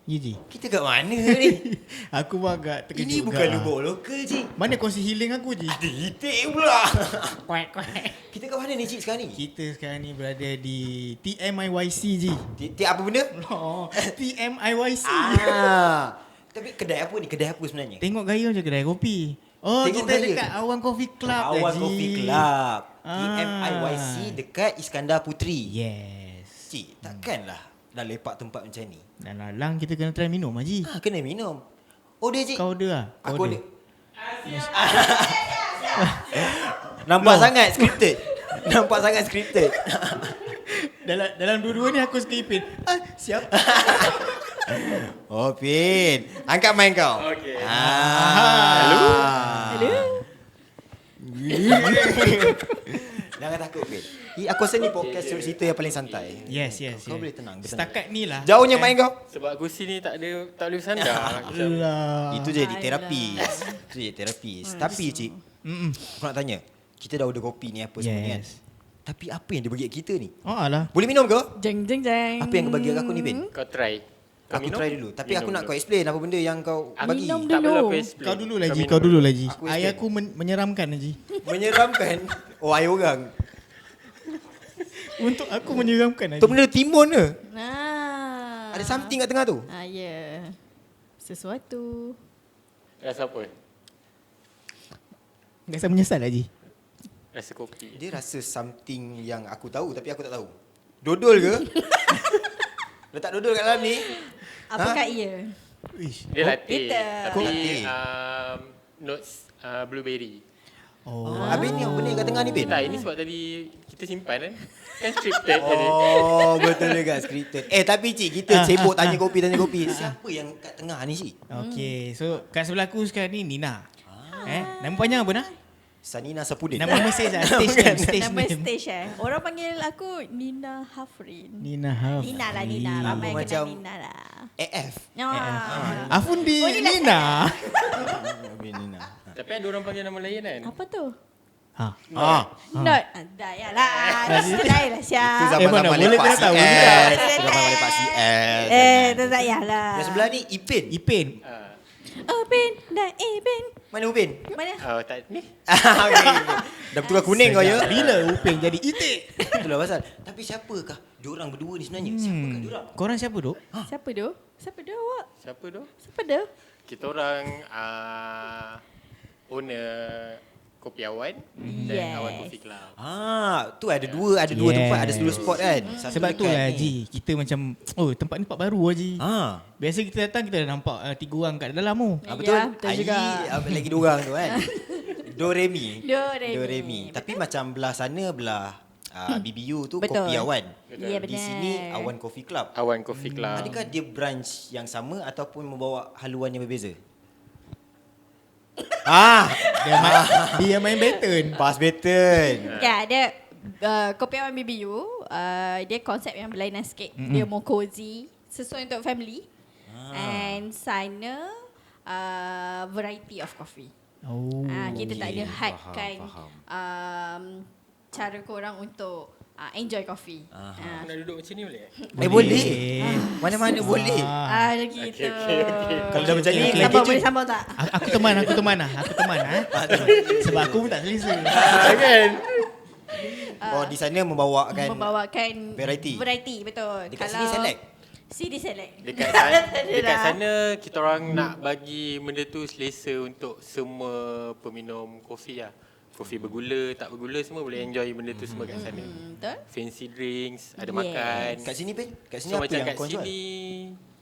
Ji. Kita kat mana ni? Aku pun agak terkejut. Ini bukan lubuk lokal, Cik. Mana kongsi healing aku, Ji? Ada itik pula. Kuek, kuek. Kita kat mana ni, Cik, sekarang ni? Kita sekarang ni berada di TMIYC, Ji. Titik apa benda? Oh, TMIYC. Tapi kedai apa ni? Kedai apa sebenarnya? Tengok gaya macam kedai kopi. Oh, Tengok kita gaya. dekat Awan Coffee Club, Awan Ji. Coffee Club. Ah. TMIYC dekat Iskandar Puteri. Yes. Cik, takkanlah dah lepak tempat macam ni. Dan lalang kita kena try minum, Haji. Kena minum. Order, Cik. Kau order lah. Aku order. Nampak sangat scripted. Nampak sangat scripted. Dalam dua-dua ni aku suka Ipin. Siap. Oh, Pin. Angkat mic kau. Okey. Hello. Hello. Jangan takut, Pin. Aku rasa ni podcast cerita yang paling santai. Yes. Kau boleh tenang. Setakat ni lah. Jauhnya mic kau. Sebab kursi ni tak boleh bersandar. Alah. Itu jadi terapis. Itu jadi terapis. Tapi, Cik, aku nak tanya. Kita dah order kopi ni apa semua ni kan. Yes. Tapi apa yang dia bagi kat kita ni? Oh alah. Boleh minum ke? Jeng jeng jeng. Apa yang kau bagi kat aku ni, Pin? Kau try. Kau Aku minum? try dulu. Tapi aku Minum nak dulu. kau explain apa benda yang kau bagi. Minum Tak perlu dulu. aku explain. Kau dulu lagi, minum kau dulu lagi. Aku Ayah explain. aku menyeramkan, Haji. Menyeramkan. Oh, air orang. Untuk aku menyeramkan, Haji. Tu benda timun ke? Nah. Ada something kat tengah tu? Ya. Sesuatu. Rasa apa? Rasa menyesal, Haji. Rasa kopi. Dia rasa something yang aku tahu tapi aku tak tahu. Dodol ke? Letak dodol kat dalam ni. Apakah ia? Ish. Dia latte. bitter. Tapi Latte. notes blueberry. Oh, habis ni apa benda kat tengah ni, Pin? Tak, ini sebab tadi kita simpan kan. Kan scripted tadi. Oh, betul juga scripted. Tapi Cik, kita sibuk tanya kopi. Siapa yang kat tengah ni, Cik? Okay, so kat sebelah aku sekarang ni Nina. Nama panjang apa nak? Sanina Sapudin. Nama mesej lah. Stage Nama name. stage Orang panggil aku Nina Hafrin. Nina Haf. Nina lah Nina. Ramai Nama kenal macam- Nina lah. AF. Afundi Oh, Nina. Nina. Nina. Tapi ada orang panggil nama lain kan. Apa tu? Not. Dah ya lah. Itu lain lah Itu siap. zaman- zaman-zaman boleh lepak kena tahu CS. juga. Zaman-zaman lepak CS. Itu tak ya lah. Yang sebelah ni Ipin. Ipin. Oh, Bin. Dah Bin. Mana Upin? Mana? Tak ni. Okay. Dah bertukar kuning kau ya? Bila Upin jadi itik? Itulah pasal. Tapi siapakah diorang berdua ni sebenarnya? Siapakah diorang? Korang siapa duk? Siapa tu? Siapa tu awak? Siapa tu? Siapa tu? Kita orang owner Kopi Awan dan Yes. Awan Coffee Club. Tu ada dua Yes. tempat, ada dua spot kan? Satu Sebab tu dekat lah ni. Haji. Kita macam, tempat ni tempat baru Haji. Biasa kita datang kita dah nampak 3 orang kat dalam tu. Betul? Ya, betul juga. Lagi dua orang tu kan? Doremi. Doremi. Tapi macam belah sana, belah BBU tu Betul. Kopi Awan. Ya, Di benar. sini Awan Coffee Club. Awan Coffee Club. Adakah dia branch yang sama ataupun membawa haluan yang berbeza? Dia main baton. Pass baton. Ya, dia Kopi Awan BBU, dia konsep yang berlainan sikit. Dia more cozy, sesuai untuk family. And sana variety of coffee. Oh. Kita tak ada hadkan faham. cara korang untuk enjoy coffee. Aku nak duduk macam ni boleh? Boleh. Mana-mana boleh. Gitu. Kalau dah macam ni, Okay, lagi Sambung je. boleh sambung tak? Aku teman. Sebab aku pun tak selesa. Kan? Di sana membawakan Membawakan variety. betul. Dekat sini select. Sini select. Dekat sana kita orang nak bagi benda tu selesa untuk semua peminum kopi lah. Kopi bergula, tak bergula semua boleh enjoy benda tu semua kat sana. Betul? Fancy drinks, ada Yes. makan. Kat sini Pin? Kat sini So apa macam yang kat kau jual? sini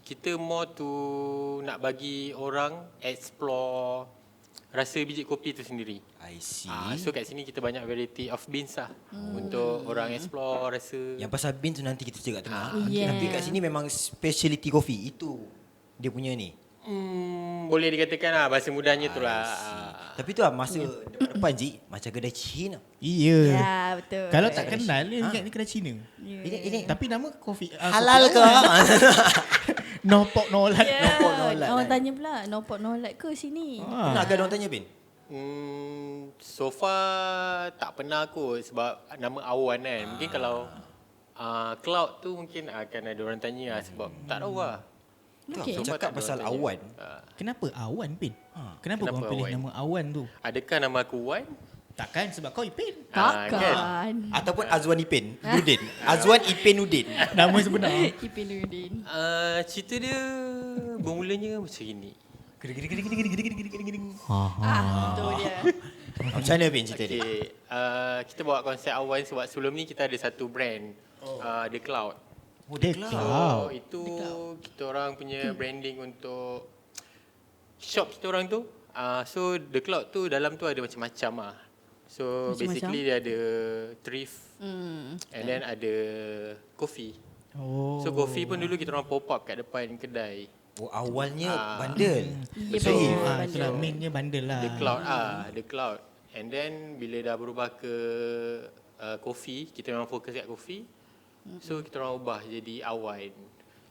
kita more to nak bagi orang explore rasa biji kopi tu sendiri. I see. So kat sini kita banyak variety of beans lah untuk orang explore rasa. Yang pasal bean tu nanti kita cakap kat tengah. Yeah. Tapi kat sini memang speciality coffee. Itu dia punya ni. Boleh dikatakan lah bahasa mudahnya tu lah. Tapi tu lah masa depan Ji, macam kedai Cina. Iya. Ya, betul. Kalau tak kenal dia ingat ni kedai Cina. Ini Tapi nama kopi halal ke? No pork no lard. Nampak nolak Orang kan? tanya pula, no pork no lard ke sini? Pernah ke orang tanya Pin? So far tak pernah kot sebab nama Awan kan. Mungkin kalau Cloud tu mungkin akan ada orang tanya lah sebab tak tahu lah. Okay. Aku cakap tak ada pasal orang tanya. Awan. Kenapa Awan, Pin? Kenapa Kenapa korang pilih Awan? nama Awan tu? Adakah nama aku Wan? Takkan sebab kau Ipin. Takkan. Ataupun Azwan Ipin Nudin. Azwan Ipin Nudin. Nama sebenar. Ipin Nurdin. Cerita dia bermulanya macam ini. Tu dia. Macam mana Pin cerita dia? Okay, kita bawa konsep Awan sebab sebelum ni kita ada satu brand, The Cloud. Oh, The dia Cloud. So itu kita orang punya branding untuk shop kita orang tu. So The Cloud tu dalam tu ada macam-macam lah. So Macam-macam? basically dia ada thrift and then ada coffee. Oh. So coffee pun dulu kita orang pop up kat depan kedai. Oh, awalnya bundle. Ya, So, betul. Itulah mainnya bandel lah. The Cloud The Cloud. And then bila dah berubah ke coffee, kita memang fokus kat coffee. So kita orang ubah jadi Awan.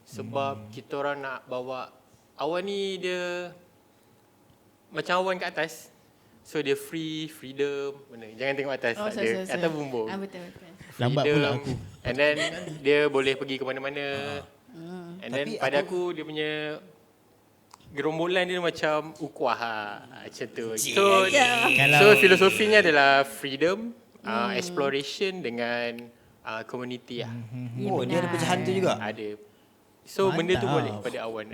Sebab kita orang nak bawa Awan ni dia macam awan kat atas. So dia freedom. Mana? Jangan tengok atas. Oh, Dia sorry. atas bumbung. Betul. Lambat pula aku. And then dia boleh pergi ke mana-mana. And then Tapi pada aku dia punya gerombolan dia macam ukuah macam tu. So, so filosofinya adalah freedom, exploration dengan community lah. Oh, dia ada pecahan tu juga. Ada. So benda tu Mantap. boleh pada awan.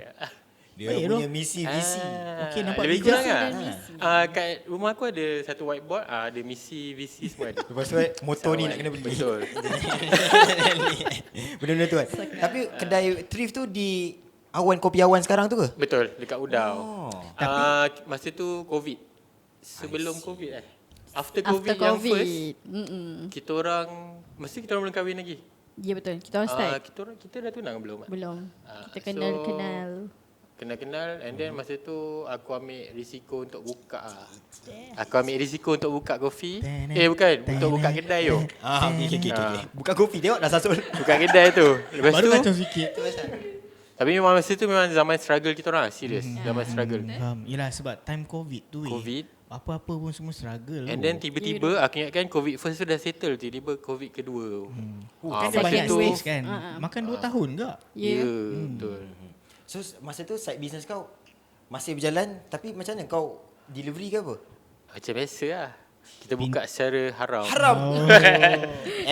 Dia Baik, punya misi-visi. Okey, nampak lebih bijak kurang lah. misi. Kat rumah aku ada satu whiteboard, ada misi, visi semua ada. Lepas tu motor ni nak kena beli. Betul. Benda-benda tu kan. Tapi kedai thrift tu di Awan Kopi Awan sekarang tu ke? Betul, dekat Udao. Oh. Masa tu COVID. Sebelum COVID After After COVID yang COVID. first, kita orang, masa kita orang belum kahwin lagi. Ya betul. Kita orang start. Kita dah tunang belum? Belum. Kita so- kenal-kenal. Kenal-kenal and then masa tu aku ambil risiko untuk buka. Aku ambil risiko untuk buka kopi. Bukan, untuk buka kedai tu. Okay. Buka kopi tengok dah sasul. Buka kedai tu. Lepas Baru tu, kacau sikit. tapi memang masa tu memang zaman struggle kita orang, serius. Zaman struggle. Faham. Yelah sebab time COVID tu. COVID. Apa-apa pun semua struggle. And then tiba-tiba aku ingatkan COVID first tu dah settle, tiba-tiba COVID kedua. Kan dia second banyak wave. stage kan. Makan 2 tahun ke? Ya, betul. So masa tu side business kau masih berjalan tapi macam mana kau delivery ke apa? Macam biasa lah. Kita buka secara haram. Haram.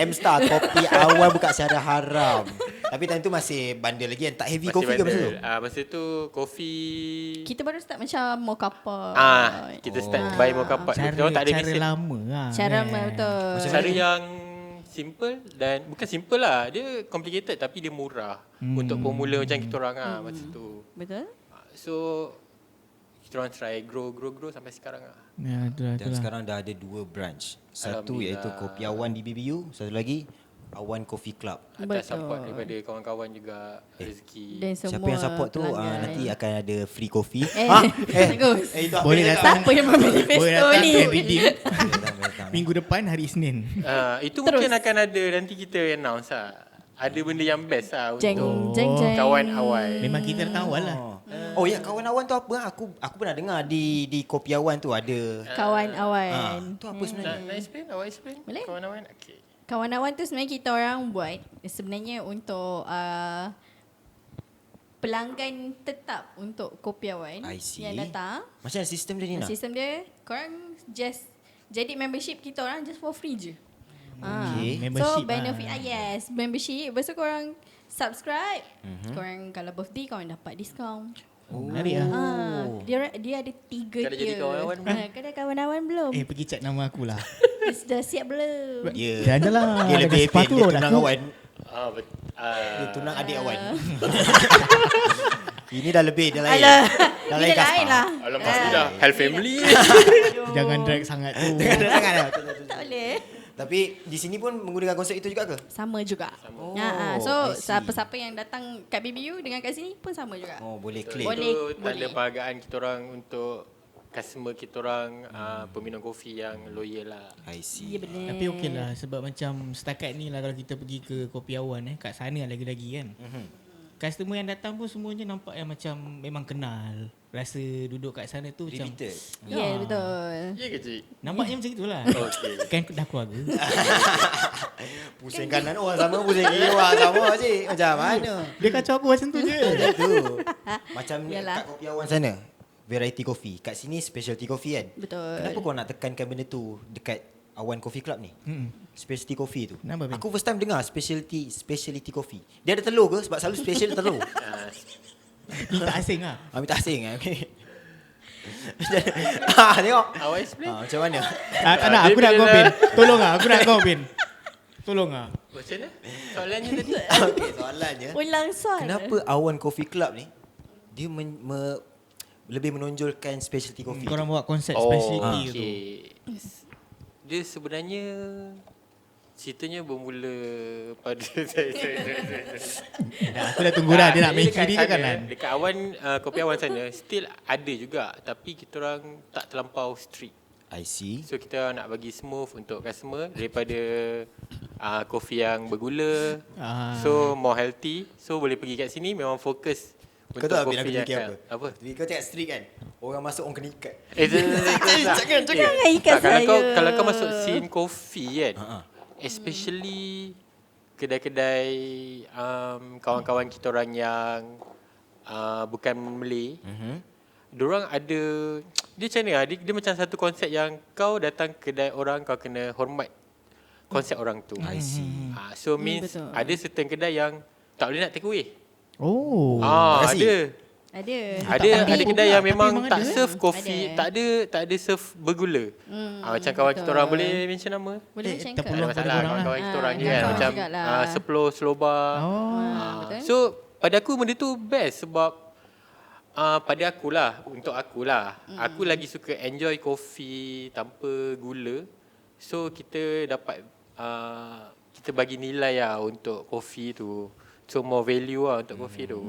M-Star Kopi Awan buka secara haram. Tapi time tu masih bandel lagi kan. Tak heavy Masih coffee ke masa tu? bandel. Masa tu kopi Kita baru start macam mocha pot. kita start buy mocha pot. Kita orang tak ada cara mesin. lama lah. Cara kan? betul. Cara yang simple dan bukan simple lah. Dia complicated tapi dia murah. Untuk pemula macam kita orang masa tu. Betul. So kita orang try grow sampai sekarang lah. Ya, itulah. Dan sekarang dah ada 2 branch. Satu Alhamdulillah. iaitu Kopi Awan di BBU, satu lagi Awan Coffee Club. Atas Betul. support daripada kawan-kawan juga rezeki. Dan semua Siapa yang support tu pelanggan. nanti akan ada free coffee. Bagus. Itu apa Boleh yang datang. Siapa yang membeli Boleh manifesto datang ni? and redeem. datang. Minggu depan hari Isnin. Itu Terus. mungkin akan ada nanti kita announce lah. Ada benda yang best lah Jeng, untuk jeng, jeng. kawan awal. Memang kita datang awal lah. Oh ya, kawan Awan tu apa? Aku pernah dengar di Kopi Awan tu ada. Kawan awan. Tu apa sebenarnya? Nak explain? Awak explain? Boleh. Kawan awan? Okay. Kawan awan tu sebenarnya kita orang buat sebenarnya untuk pelanggan tetap untuk Kopi Awan I see. yang datang. Macam mana sistem dia ni nak? Sistem dia korang just jadi membership kita orang just for free je. Okay. Membership So benefit lah. yes, membership. Lepas tu korang subscribe. Korang kalau birthday korang dapat diskaun. Menarik lah. Dia ada 3 Kau dah jadi kawan awan belum? Kau dah kawan awan belum? Pergi cek nama aku lah. Dah siap belum? Ya. Jangan lah. Dia Ada lebih sepatu dia dah tunang aku. Awan. Dia tunang adik Awan. Ini dah lebih, dah lain. Alah, Dah ini kasar. lain lah. Alam pasti dah. Health family. Jangan drag sangat tu. Jangan dah. Tak boleh. Tapi di sini pun menggunakan konsep itu juga ke? Sama juga. Oh, So I see. siapa-siapa yang datang kat BBU dengan kat sini pun sama juga. Oh, boleh claim. Boleh. Itu tanda boleh. penghargaan kita orang untuk customer kita orang, peminum kopi yang loyal lah. I see. Ya benar. Tapi okey lah sebab macam setakat ni lah kalau kita pergi ke Kopi Awan kat sana lagi-lagi kan. Customer yang datang pun semuanya nampak yang macam memang kenal. Rasa duduk kat sana tu macam Repeated. Ya, betul. Ya ke cik? nampaknya macam itulah. Okey. Kan dah keluarga. Pusing kanan orang sama, pusing kiri orang sama cik. Macam mana? Dia kacau aku macam tu je. Itu. Macam Yalah. kat Kopi Awan sana, variety coffee. Kat sini specialty coffee kan. Betul. Kenapa kau nak tekankan benda tu dekat Awan Coffee Club ni? Specialty coffee tu. Kenapa, Ben? Aku first time dengar specialty coffee. Dia ada telur ke? Sebab selalu special telur. Minta asing lah. Minta asing okay. Tengok. Awak explain. Macam mana? Tak nak, aku nak kau Bin. Tolong lah, aku nak kau Bin. Tolong lah. Macam mana? Soalannya tadi. Okay, soalannya. Ulang soal. Kenapa Awan Coffee Club ni dia lebih menonjolkan specialty coffee? Korang bawa konsep Oh, specialty tu. okay. Dia sebenarnya ceritanya bermula pada Aku dah tunggu dah dia nak main dekat kiri ke sana, kanan. Dekat Awan Kopi Awan sana still ada juga, tapi kita orang tak terlampau strict. I see. So kita nak bagi smooth untuk customer daripada kopi yang bergula. So more healthy. So boleh pergi kat sini memang fokus Kau untuk tahu Bin aku kopi yang fikir apa? apa? Kau cakap strict kan? Orang masuk orang kena ikat. Jangan ikat saya. Kalau kau masuk scene kopi kan, especially kedai-kedai kawan-kawan kita orang yang bukan Malay, diorang ada, dia macam mana, dia macam satu konsep yang kau datang kedai orang, kau kena hormat konsep orang tu. I see. So means betul. ada certain kedai yang tak boleh nak take away. Oh. terima kasih. Ada kedai yang memang memang tak ada. serve kopi, Ada. tak ada serve bergula. Macam kawan kita orang, boleh mention nama? Boleh macam tak ke? perlu. Tak ada masalah, pada korang lah. kawan-kawan kita orang je Ah, kan. kawan Macam jugalah. Seplo, Sloba. betul. So pada aku benda tu best sebab pada akulah, untuk akulah, aku lagi suka enjoy kopi tanpa gula. So kita dapat kita bagi nilai lah untuk kopi tu. So more value lah untuk kopi tu.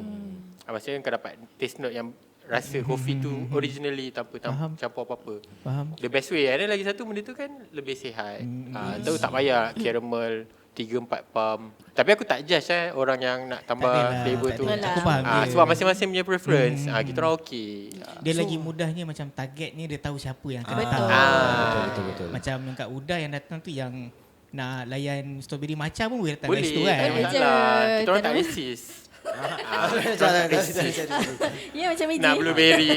Maksudnya kau dapat taste note yang rasa kopi tu originally tanpa Faham. campur apa-apa. Faham. The best way. Ada lagi satu benda tu kan lebih sihat. Tahu tak payah caramel 3-4 pump. Tapi aku tak judge orang yang nak tambah Tak adalah, flavor tak tu. adalah. Aku faham dia. Sebab masing-masing punya preference. Kita orang okey. Dia lagi mudahnya macam targetnya dia tahu siapa yang akan Betul. datang. Betul. Macam yang kat Uda yang datang tu yang nak layan strawberry matcha pun boleh datang kat Boleh. situ kan. Tak ada Boleh je. masalah. Kita orang tak Tak ada- resist. Ya macam meja. Nak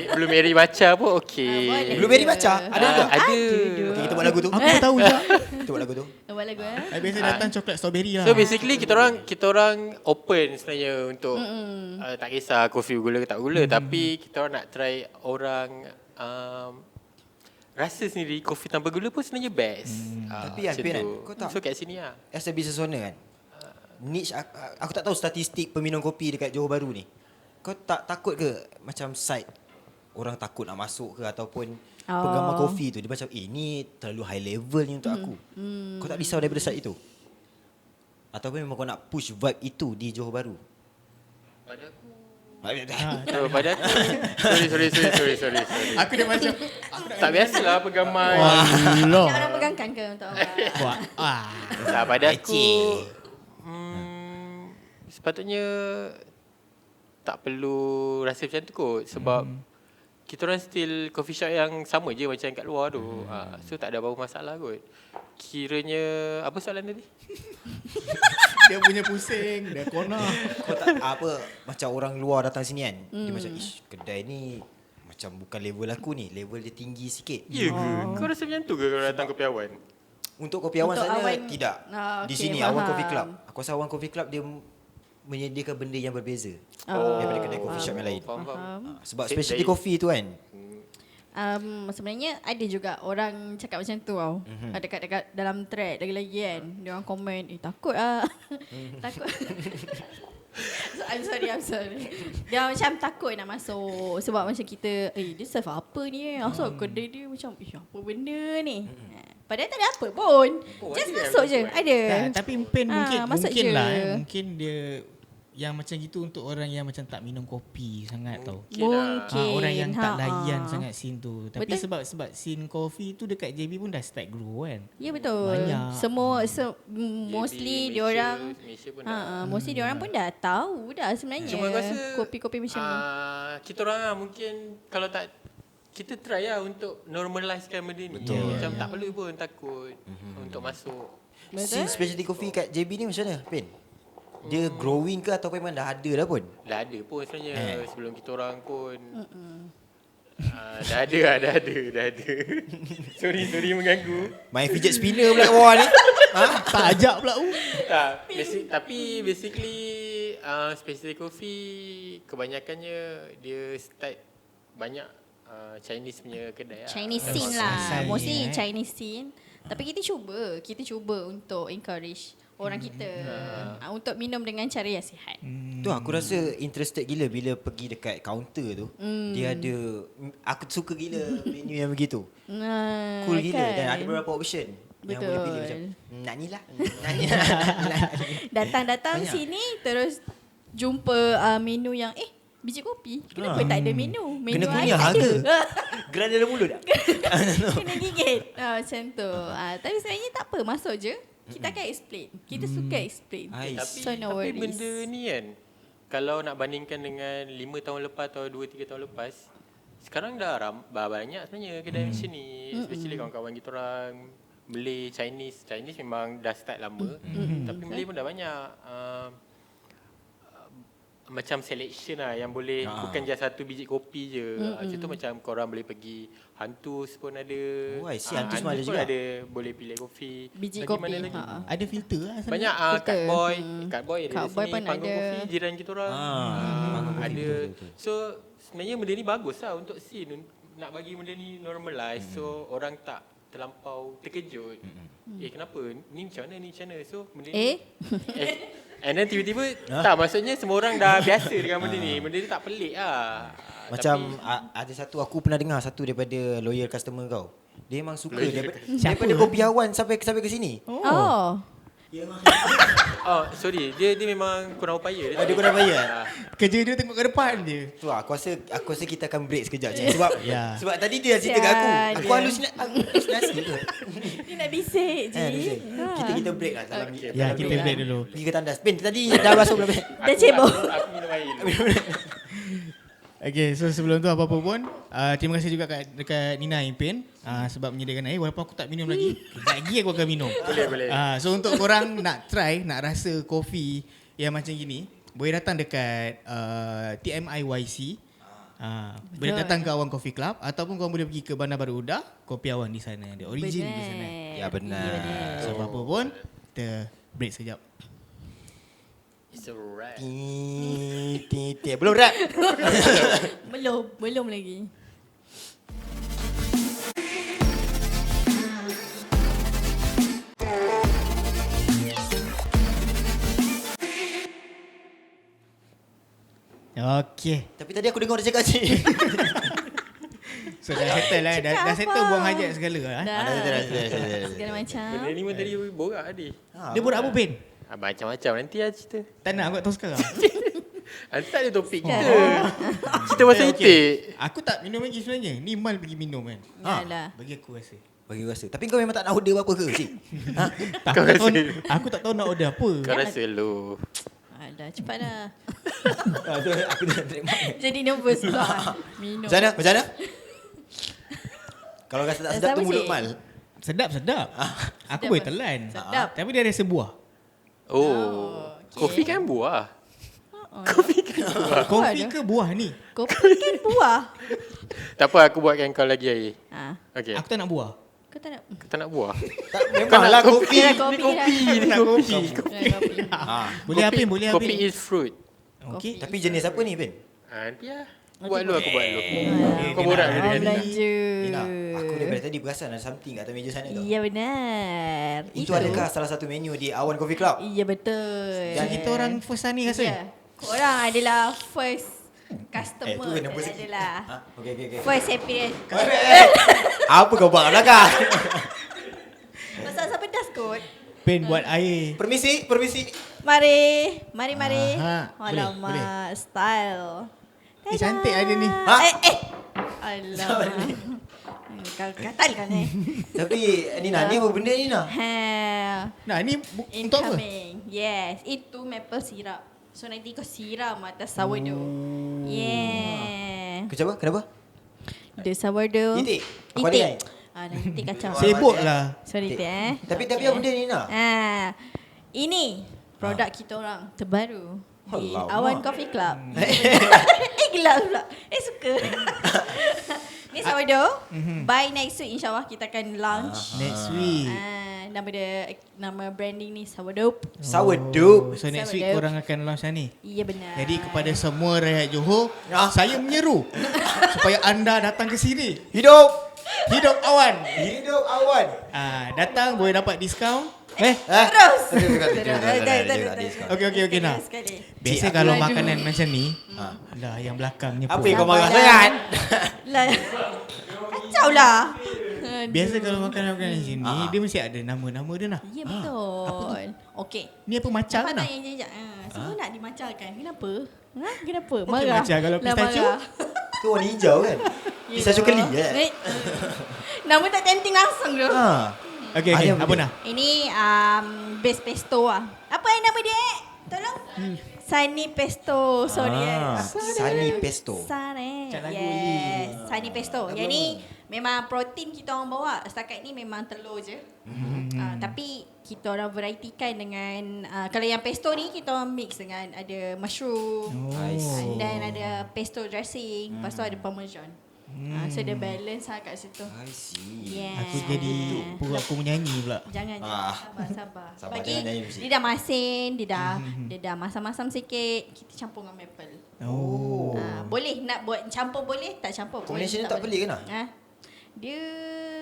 blueberry matcha pun okey. boleh. Blueberry matcha? Ada juga? Ada. Okay, kita buat lagu tu. Aku tahu je. Kita buat lagu tu. Buat lagu Biasa datang coklat strawberry lah. So basically kita orang open sebenarnya untuk tak kisah kopi gula ke tak gula, tapi kita orang nak try orang rasa sendiri kopi tanpa gula pun sebenarnya best. Tapi kan, macam Pin, tu. kau tak- So kat sini lah. As a business owner kan, niche aku tak tahu statistik peminum kopi dekat Johor Bahru ni. Kau tak takut ke macam side orang takut nak masuk ke ataupun penggemar kopi tu dia macam ni terlalu high level ni untuk aku. Kau tak risau daripada side itu? Ataupun memang kau nak push vibe itu di Johor Bahru? Pada aku Pada sorry. Aku dah macam Tak biasalah penggamai. Allah. Nak orang pegangkan ke untuk awak? Tak, pada aku sepatutnya tak perlu rasa macam tu kot. Sebab kita orang still coffee shop yang sama je macam kat luar tu. So tak ada apa-apa masalah kot. Kiranya apa soalan tadi? Dia punya pusing, dia corner. kau tak apa macam orang luar datang sini kan. Dia macam kedai ni macam bukan level aku ni, level dia tinggi sikit. Ya ke? Kau rasa macam tu ke kalau datang kopi Awan? Untuk Kopi Awan Untuk sana Awan- tidak. Di okey, sini faham. Awan Coffee Club. Aku rasa Awan Coffee Club dia menyediakan benda yang berbeza daripada kedai coffee shop yang lain. Faham. Sebab Same specialty lain. coffee tu kan. Sebenarnya ada juga orang cakap macam tu tau. Dekat dalam thread lagi-lagi kan. Dia orang komen, takut ah. Takut. So, I'm sorry. Dia macam takut nak masuk. Sebab macam kita, dia serve apa ni? Asal kedai dia macam, apa benda ni? Padahal tak ada apa pun. Just ada masuk je. yang Ada. Tapi mungkin masuk mungkin je. lah mungkin dia yang macam gitu untuk orang yang macam tak minum kopi sangat tau. Mungkin. Orang yang tak layan sangat scene tu. Tapi Betul. sebab scene kopi tu dekat JB pun dah start grow kan. Ya betul. Banyak. Semua mostly diorang Malaysia pun dah. mostly diorang pun dah tahu dah sebenarnya. Cuma aku rasa kopi-kopi macam ni. kita orang lah mungkin kalau tak kita try lah untuk normalizekan benda ni. Macam tak perlu pun takut untuk masuk. Scene specialty coffee kat JB ni macam mana, Pin? dia growing ke ataupun memang dah ada dah pun? Dah ada pun sebenarnya. Sebelum kita orang pun dah ada. Sorry mengganggu. Main fidget spinner pula kat bawah ni. Tak ajak pula. Tapi basically Specialty Coffee kebanyakannya dia start banyak Chinese punya kedai. Chinese lah. scene lah. Asalnya, Mostly Chinese scene. Tapi kita cuba untuk encourage orang kita untuk minum dengan cara yang sihat. Tu aku rasa interested gila bila pergi dekat kaunter tu. Dia ada, aku suka gila menu yang begitu. Cool gila dan ada beberapa option yang boleh pilih macam nak ni lah. Datang Banyak. sini terus jumpa menu yang biji kopi. Kenapa tak ada menu? Menu Kena air kunyah tak ada. Geran dalam mulut tak? Kena gigit. Macam tu. Tapi sebenarnya tak apa, masuk je. Kita akan explain. Kita suka explain. So no Tapi worries. benda ni kan, kalau nak bandingkan dengan 5 tahun lepas atau 2-3 tahun lepas, sekarang dah banyak sebenarnya kedai macam ni. Especially kawan-kawan kita orang Malay, Chinese memang dah start lama. Tapi Malay pun dah banyak. Macam selection lah yang boleh bukan just satu biji kopi je. Contoh macam korang boleh pergi Hantus pun ada. Oh, I see. Hantus pun ada pun juga. ada, boleh pilih kopi. Biji Lagi kopi. mana lagi? Ada filter lah sana. Banyak Filter. Catboy ada Catboy di pun sini, Panggung ada. Kopi jiran kita orang. Panggung Kopi, Ada. betul. So sebenarnya benda ni bagus lah untuk scene, nak bagi benda ni normalize so orang tak terlampau terkejut. Kenapa? Ni macam mana? So benda ni and then tiba-tiba tak, maksudnya semua orang dah biasa dengan benda ni. Benda ni tak pelik lah. Macam ada satu, aku pernah dengar satu daripada loyal customer kau. Dia memang suka daripada kopi awan sampai ke sini. Oh. Sorry, dia memang kurang upaya. Dia kurang bayar. Kerja dia tengok ke depan je. Tu lah, aku rasa kita akan break sekejap je. Sebab Ya. sebab tadi dia cerita kat aku. Aku dia. halusinasi ke? Dia nak bisik je. Bising. Kita break lah dalam Okay. Ya, kita break dulu. Pergi ke tandas. Ben tadi dah masuk belum? Dah cebok. Aku minum air dulu. Okay, so sebelum tu apa-apa pun, terima kasih juga dekat Nina Impin sebab menyediakan air. Walaupun aku tak minum lagi, kejap lagi aku akan minum. Boleh. So untuk korang nak try, nak rasa kopi yang macam gini, boleh datang dekat TMIYC. Boleh datang ke Awan Coffee Club ataupun korang boleh pergi ke Bandar Baru Udah, Kopi Awan di sana. Dia origin di sana. Ya benar. So apa-apa pun, kita break sekejap. It's a wrap. Belum rap. Belum lagi. Okay. Tapi tadi aku dengar dia cakap cik. So dah settle lah. Dah settle buang hajat segala lah. Dah. Dah. Segala macam. Benda ni pun tadi borak tadi. Dia buat apa, Ben? Macam-macam nanti lah cerita. Tak nak aku tak tahu sekarang. Hantar dia topik kita. Cerita pasal itik. Aku tak minum lagi sebenarnya. Ni Mal pergi minum kan. Yalah. Bagi aku rasa. Bagi rasa. Tapi kau memang tak nak order apa-apa ke cik? Aku tak tahu, aku tak tahu nak order apa. Kau rasa lu. Dah cepat dah. Aku dah terima. Jadi nervous pula. Minum. Macam mana? Kalau rasa tak sedap Sama tu mulut cik. Mal. Sedap. Aku Sedap, boleh telan. sedap. Tapi dia rasa buah. Okay. Kopi kan buah. Kopi ada. ke buah ni? Kopi kan buah. Tak apa, aku buatkan kau lagi air. Okay. Aku tak nak buah. Kau tak nak? Kau tak nak buah? Tak, memanglah kopi. Dah kopi dah. Ni kopi. Boleh apa? Boleh apa? Kopi is fruit. Okay. Tapi jenis apa ni Ben? Nanti lah. Buat dulu, aku buat dulu. Okay, Kau dia borak nak- dulu dengan ni. Belanja. Nina, aku daripada tadi perasan ada something kat atas meja sana tau. Ya benar. Itu adakah salah satu menu di Awan Coffee Club? Ya betul. So kita orang first ni rasa. Ya. Korang adalah first customer. tu nombor sikit. Adalah Okay. first experience. Apa kau buat kat belakang? Pasal pedas kot. Ben buat air. Permisi. Mari. Aha, Alamak, style. Cantik ada ni. Ha? Alamak. Kau katalkan Tapi Nina, ni apa benda Nina? Nah, ni untuk apa? Incoming. Yes, itu maple syrup. So nanti kau siram atas sourdough. Yeah. Kenapa? Kenapa? The sourdough. Itik? Aku ada kan? Nanti kacau. Sibuk lah. Sorry Itik. Itik Tapi apa benda Nina? Ini produk kita orang terbaru di Alamak. Awan Coffee Club. Gelap pula. Suka. Ni sourdough. By next week insyaAllah kita akan launch. Next week. Nama branding ni sourdough. Sourdough. So next week Sourdough. korang akan launch ni. Ya benar. Jadi kepada semua rakyat Johor, saya menyeru supaya anda datang ke sini. Hidup Awan. Hidup Awan. Datang boleh dapat diskaun. Terus. Okey nah. Biasa Cik, kalau aku- makanan macam ni, lah yang belakangnya Apa pun. yang kau marah Sabar sangat? lah. Kacau lah. Biasa kalau makanan-makanan macam ni, dia mesti ada nama-nama dia lah. Ya betul. Okey. Ni apa macam Dapat kan? tak yang jejak? Semua nak dimacarkan. Kenapa? Kenapa? Okey, Marah. macam kalau Lah, pistachio. marah. Tu warna hijau kan? Pistachio Ya. keli Nama tak tempting langsung tu. Okey, Ada apa benda? nak? Ini base pesto lah. Apa yang nama dia? Tolong. Sunny pesto. Sorry. Sunny pesto. Sunny. Macam lagu Yes. Sunny pesto. Yang ni memang protein kita orang bawa. Setakat ni memang telur je. Tapi kita orang varietykan dengan kalau yang pesto ni kita orang mix dengan ada mushroom. I see. And then ada pesto dressing. Lepas tu ada parmesan. So dia balance lah kat situ. I see. Yeah. Aku jadi perut aku menyanyi pula. Jangan sabar. Sabar, Bagi jangan nyanyi mesti. dia dah masin, dia dah masam-masam sikit, kita campur dengan maple. Oh. Boleh nak buat campur boleh, tak campur boleh. Combination dia tak pelik ke nak? Dia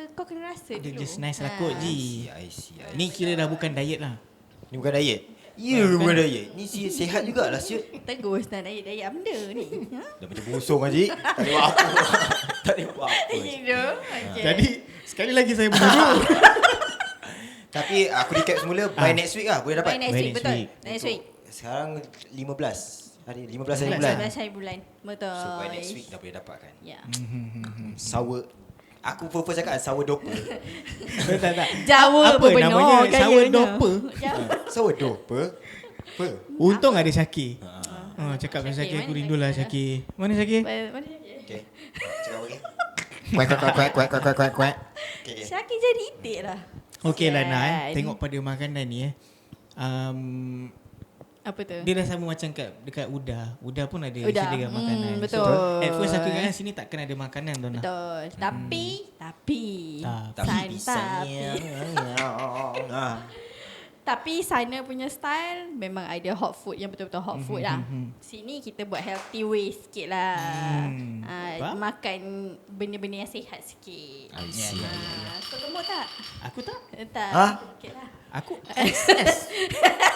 kau kena rasa Dia dulu. just nice lah kot Ji. I see. Ni kira dah bukan diet lah. Ni bukan diet. Ya, bukan diet. Ni sihat jugalah siut. Tegus nak diet benda ni. Dah macam bosong Haji. Tak ada buat apa. Tak ada buat apa. Gitu. Okay. Jadi sekali lagi saya menurut. Tapi aku recap semula by next week lah boleh dapat. By next By week, next betul. week. Next week. Sekarang 15 hari 15 hari bulan. 15 hari bulan. Betul. So by next week dah boleh dapat kan. Ya. Sour. Aku purpose cakap sourdough. tak. Jawa Apa benar namanya? gayanya. Sourdough apa? Jawa. Sourdough apa? Apa? Untung ada Syakir. Cakap dengan Syakir, Syakir, aku mana rindulah Syakir? Syakir. Mana Syakir? Mana dia? Okay. Cakap apa lagi? Kuek. Okay. Syakir jadi itik lah. Okey lah Nah, Kesian. tengok pada makanan ni Apa tu? dia dah sama macam dekat Uda. Uda pun ada Uda. sediakan makanan. Betul. So, at first aku ingat sini takkan ada makanan tu Nah. Betul. Tapi Tapi bisanya. Tapi sana punya style memang ada hot food yang betul-betul hot food lah. Sini kita buat healthy way sikit lah. Faham? Makan benda-benda yang sihat sikit. I see. Kau gemuk tak? Aku tak. Tak. Ha? Sikit lah. Aku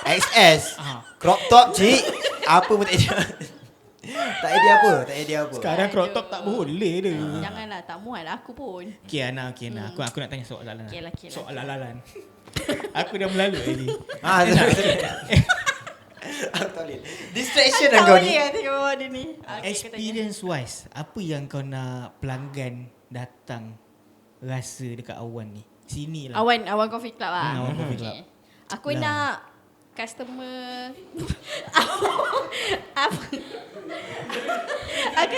XS. Crop top cik. Apa pun tak ada. Tak idea apa. sekarang crop top tak boleh dia. Janganlah, tak muat lah aku pun. Okey Ana. Aku nak tanya soalan. Okey lah. Soalan. Aku dah melalui lagi. Aku tak boleh. Distraction Tak lah kau ni. boleh lah tengok dia ni. Okay, Experience wise, apa yang kau nak pelanggan datang rasa dekat Awan ni? Sini lah. Awan Coffee Club lah. Awan Coffee Club. Aku Lah. nak customer apa? Aku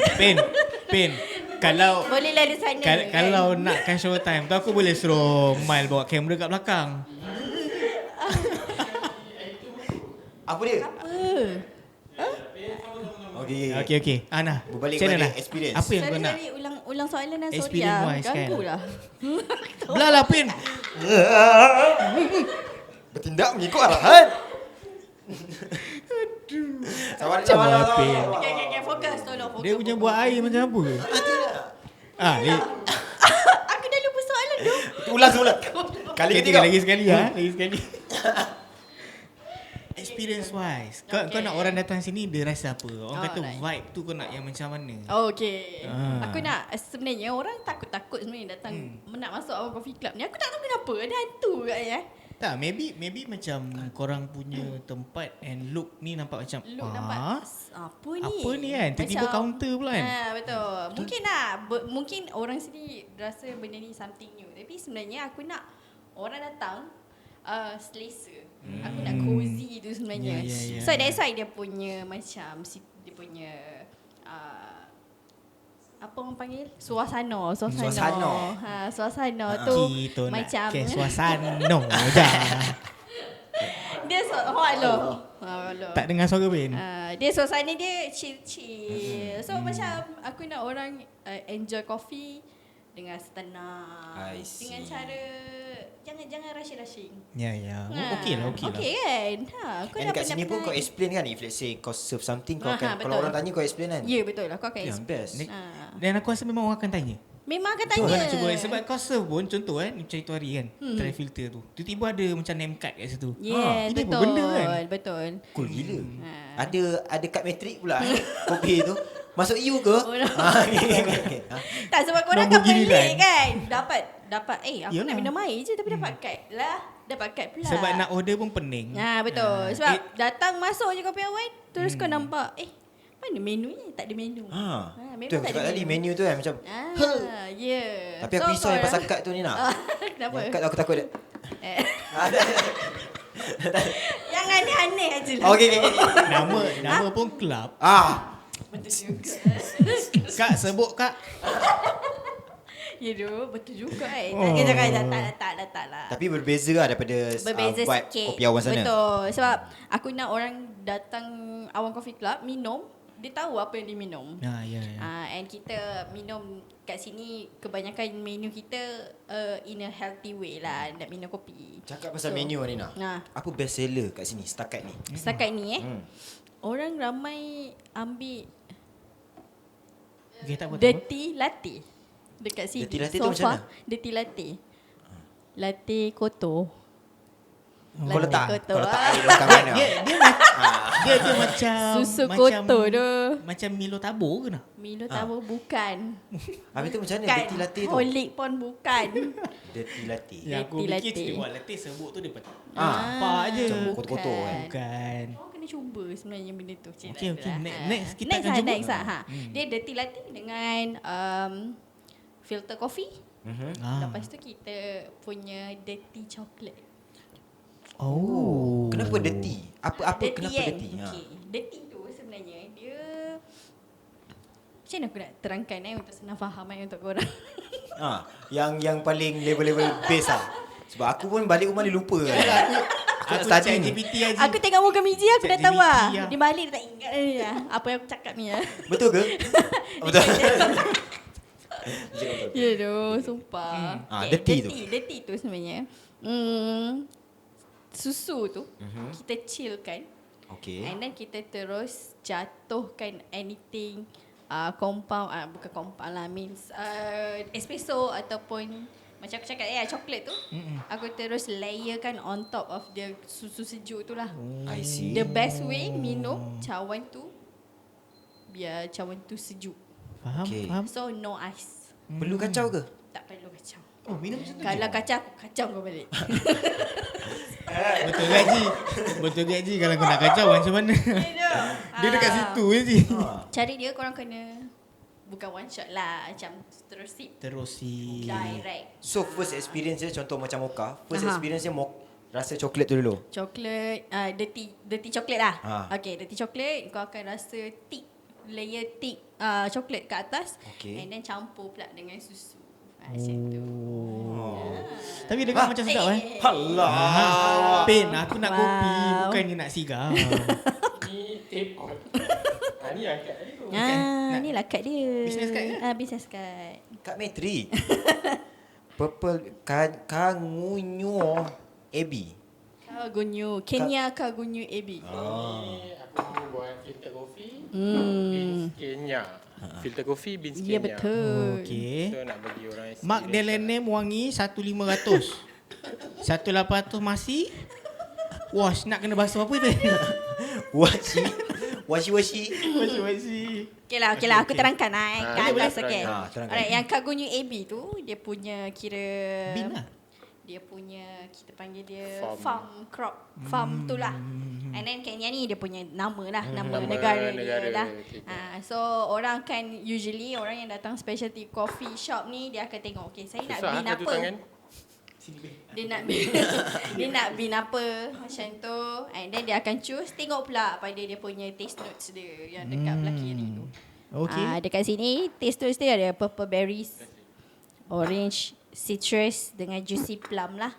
Pin. Kalau boleh lah di sana. kalau nakkan showtime tu aku boleh suruh Mile bawa kamera kat belakang. Apa dia? Apa? Okay. Ana. Berbalik macam mana pada lah? experience. Apa yang kau nak? Sorry, ulang soalan dah. Sorry Experience lah. wise kan? Ganggu lah. Belah lah Pin. Bertindak mengikut arahan. Sabar. Pin. Okay, fokus. Tolong fokus. Dia punya buat air macam apa? Ni. Aku dah lupa soalan tu. Ulang semula. Kali Okay, ketiga. lagi sekali Lagi sekali. Experience wise. Kau nak orang datang sini dia rasa apa? Orang kata Alright. vibe tu kau nak yang macam mana? Okay. Aku nak sebenarnya orang takut sebenarnya datang nak masuk Awan Coffee Club ni. Aku tak tahu kenapa. Ada hantu kat ya. Tak, maybe macam korang punya tempat and look ni nampak macam Look nampak apa ni? Apa ni kan? Tiba-tiba counter pula kan? Betul. Mungkin lah mungkin orang sini rasa benda ni something new. Tapi sebenarnya aku nak orang datang selesa. Aku nak cozy tu sebenarnya. Yeah. So that's why dia punya macam dia punya apa orang panggil? Suasana. Suasana tu Kita nak macam ke suasana dah. dia Allah. Tak dengar suara Ben. Dia suasana dia chill. So macam aku nak orang enjoy coffee dengan tenang. I see. Dengan cara jangan rushing. Ya. Okey lah. Okey kan? Kau And dah kat sini pun kau penat. explain kan, if let's say kau serve something, kau akan, betul. kalau orang tanya kau explain kan. Ya betul lah. Kau akan Yang best. Dan aku rasa memang orang akan tanya. Memang akan Orang tanya. nak cuba sebab kau serve pun contoh macam itu hari kan, try filter tu. Tiba-tiba ada macam name card kat situ. Yes, ini apa betul. benda kan? Betul. Cool gila. Ha. Ada kad metrik pula kopi tu. Masuk you ke? no. Okay. Tak sebab korang akan Nombor pelik giliran. kan. Dapat aku Yalah. nak minum air je tapi dapat kad lah. Dapat kad pula. Sebab nak order pun pening. Betul. Sebab datang masuk je kopi awal terus kau nampak mana menunya? Tak ada menu. Tu yang aku cakap tadi, menu tu kan macam Ya. tapi aku risau yang pasal kad tu ni nak. Kenapa? Yang kad tu aku takut dia. Yang aneh-aneh aje lah. Okay. Nama pun club. Betul juga. Kak sebut kak. Ya tu, betul juga Oh. Jangan tak lah. Tapi berbeza lah daripada Berbeza vibe sikit. kopi awan sana. Betul. Sebab aku nak orang datang Awan Coffee Club minum, dia tahu apa yang dia minum. Ya. And kita minum kat sini kebanyakan menu kita in a healthy way lah, nak minum kopi. Cakap pasal menu Arina. Apa best seller kat sini setakat ni? Setakat ni orang ramai ambil Okay, tak apa. dirty latte dekat sini. Dirty latte tu macam mana? Dirty latte. Latte kotor. Kau letak kotor. air dalam mana? Dia macam Susu macam, kotor tu. Macam Milo tabur ke nak? Milo tabur bukan. Habis tu macam mana Kan dirty latte tu? Holik pun bukan. Dirty latte. Yang aku Dirty fikir latte. dia buat latte sebut tu dia Ah, je. macam kotor-kotor kan. Bukan. Oh, kena cuba sebenarnya benda tu. Cik, Okey, tak okey. apa lah. Next, kita akan cuba. Next lah. Dia dirty latte dengan filter coffee. Lepas tu kita punya dirty chocolate. Oh. Kenapa dirty? Apa Dirty kenapa kan? dirty? Okay. Dirty tu sebenarnya dia macam mana aku nak terangkan untuk senang faham untuk korang. Yang paling level-level base lah. Sebab aku pun balik rumah dia lupa kan. Aku study chat ni. GPT aja. Aku tengok muka Miji aku dah Chat tahu lah. GPT lah. Dia balik dia tak ingat apa yang aku cakap ni lah. Betul ke? Betul. Ya tu, sumpah. dirty tu. Dirty tu sebenarnya. Susu tu kita chillkan. Okay. And then kita terus jatuhkan anything compound, bukan compound lah, means espresso ataupun macam aku cakap coklat tu. Aku terus layerkan on top of the susu sejuk tu lah. I see. The best way minum cawan tu, biar cawan tu sejuk. Faham, Okay. faham. So no ice. Perlu kacau ke? Tak perlu kacau. Oh, minum macam tu. Kalau kacau aku kacau kau balik. Betul gaji kalau kau nak kacau macam mana? Dia dekat situ je Ji. Cari dia korang kena bukan one shot lah, macam terus sip Terus si direct. So first experience dia contoh macam mocha. First Aha. experience dia rasa coklat tu dulu. Coklat, dirty coklat lah. Ha. Okay, dirty coklat kau akan rasa layer thick coklat kat atas. Okay. And then campur pula dengan susu. Macam tu. Tapi dengar macam sedap Alah. Pen, aku nak Wow. kopi bukannya nak sigar. Ni tepon. Ni angkat tadi tu. Ni lah kad dia. Business card ke? Business card. Kat Metri. Purple kangunyo AB. Kagunyu. Kenya Kagunyu AB. Ni aku buat filter kopi. Beans Kenya. Filter kopi beans Ya Kenya. betul. Okey. So nak bagi orang Mark Delanem wangi 1,500. 1,800 masih. Wash nak kena basuh apa tu? Washi. Washi. Okay lah, aku terangkan lah ke boleh atas. Okay. terangkan. Alright, yang Kagunyu AB tu dia punya kira Bin lah. dia punya, kita panggil dia Farm. farm tu lah. And then Kenya ni dia punya nama lah, nama Nama negara negara, dia lah. okay. So orang akan usually orang yang datang specialty coffee shop ni dia akan tengok, okay saya nak Susah bin satu apa. tangan. Dia nak bin, dia nak bin apa macam tu. And then dia akan choose, tengok pula pada dia punya taste notes dia yang dekat belah kiri tu. Okey. Dekat sini taste notes dia ada purple berries, orange, citrus dengan juicy plum lah.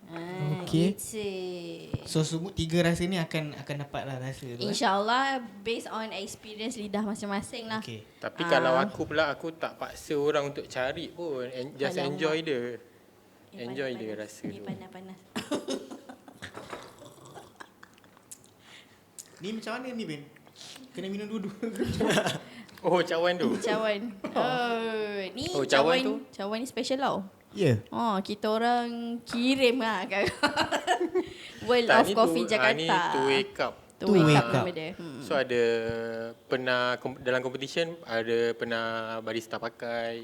Okey. Gitu. So semua 3 rasa ni akan dapatlah rasa tu. InsyaAllah based on experience lidah masing-masing lah. Okey. Tapi kalau aku pula, aku tak paksa orang untuk cari pun. Just Alamak. enjoy dia. Enjoy panas, dia panas. rasa Ni tu. panas-panas. Ni macam mana ni Ben? Kena minum dua-dua. Oh, cawan tu. Cawan. Ni Oh, cawan tu? Cawan ni special tau. Ya. Oh, kita orang kirim lah kat World Tak, of ni Coffee tu, Jakarta. ni two-way cup. Two-way Two-way cup cup. nama dia. So ada pernah dalam competition ada pernah barista pakai.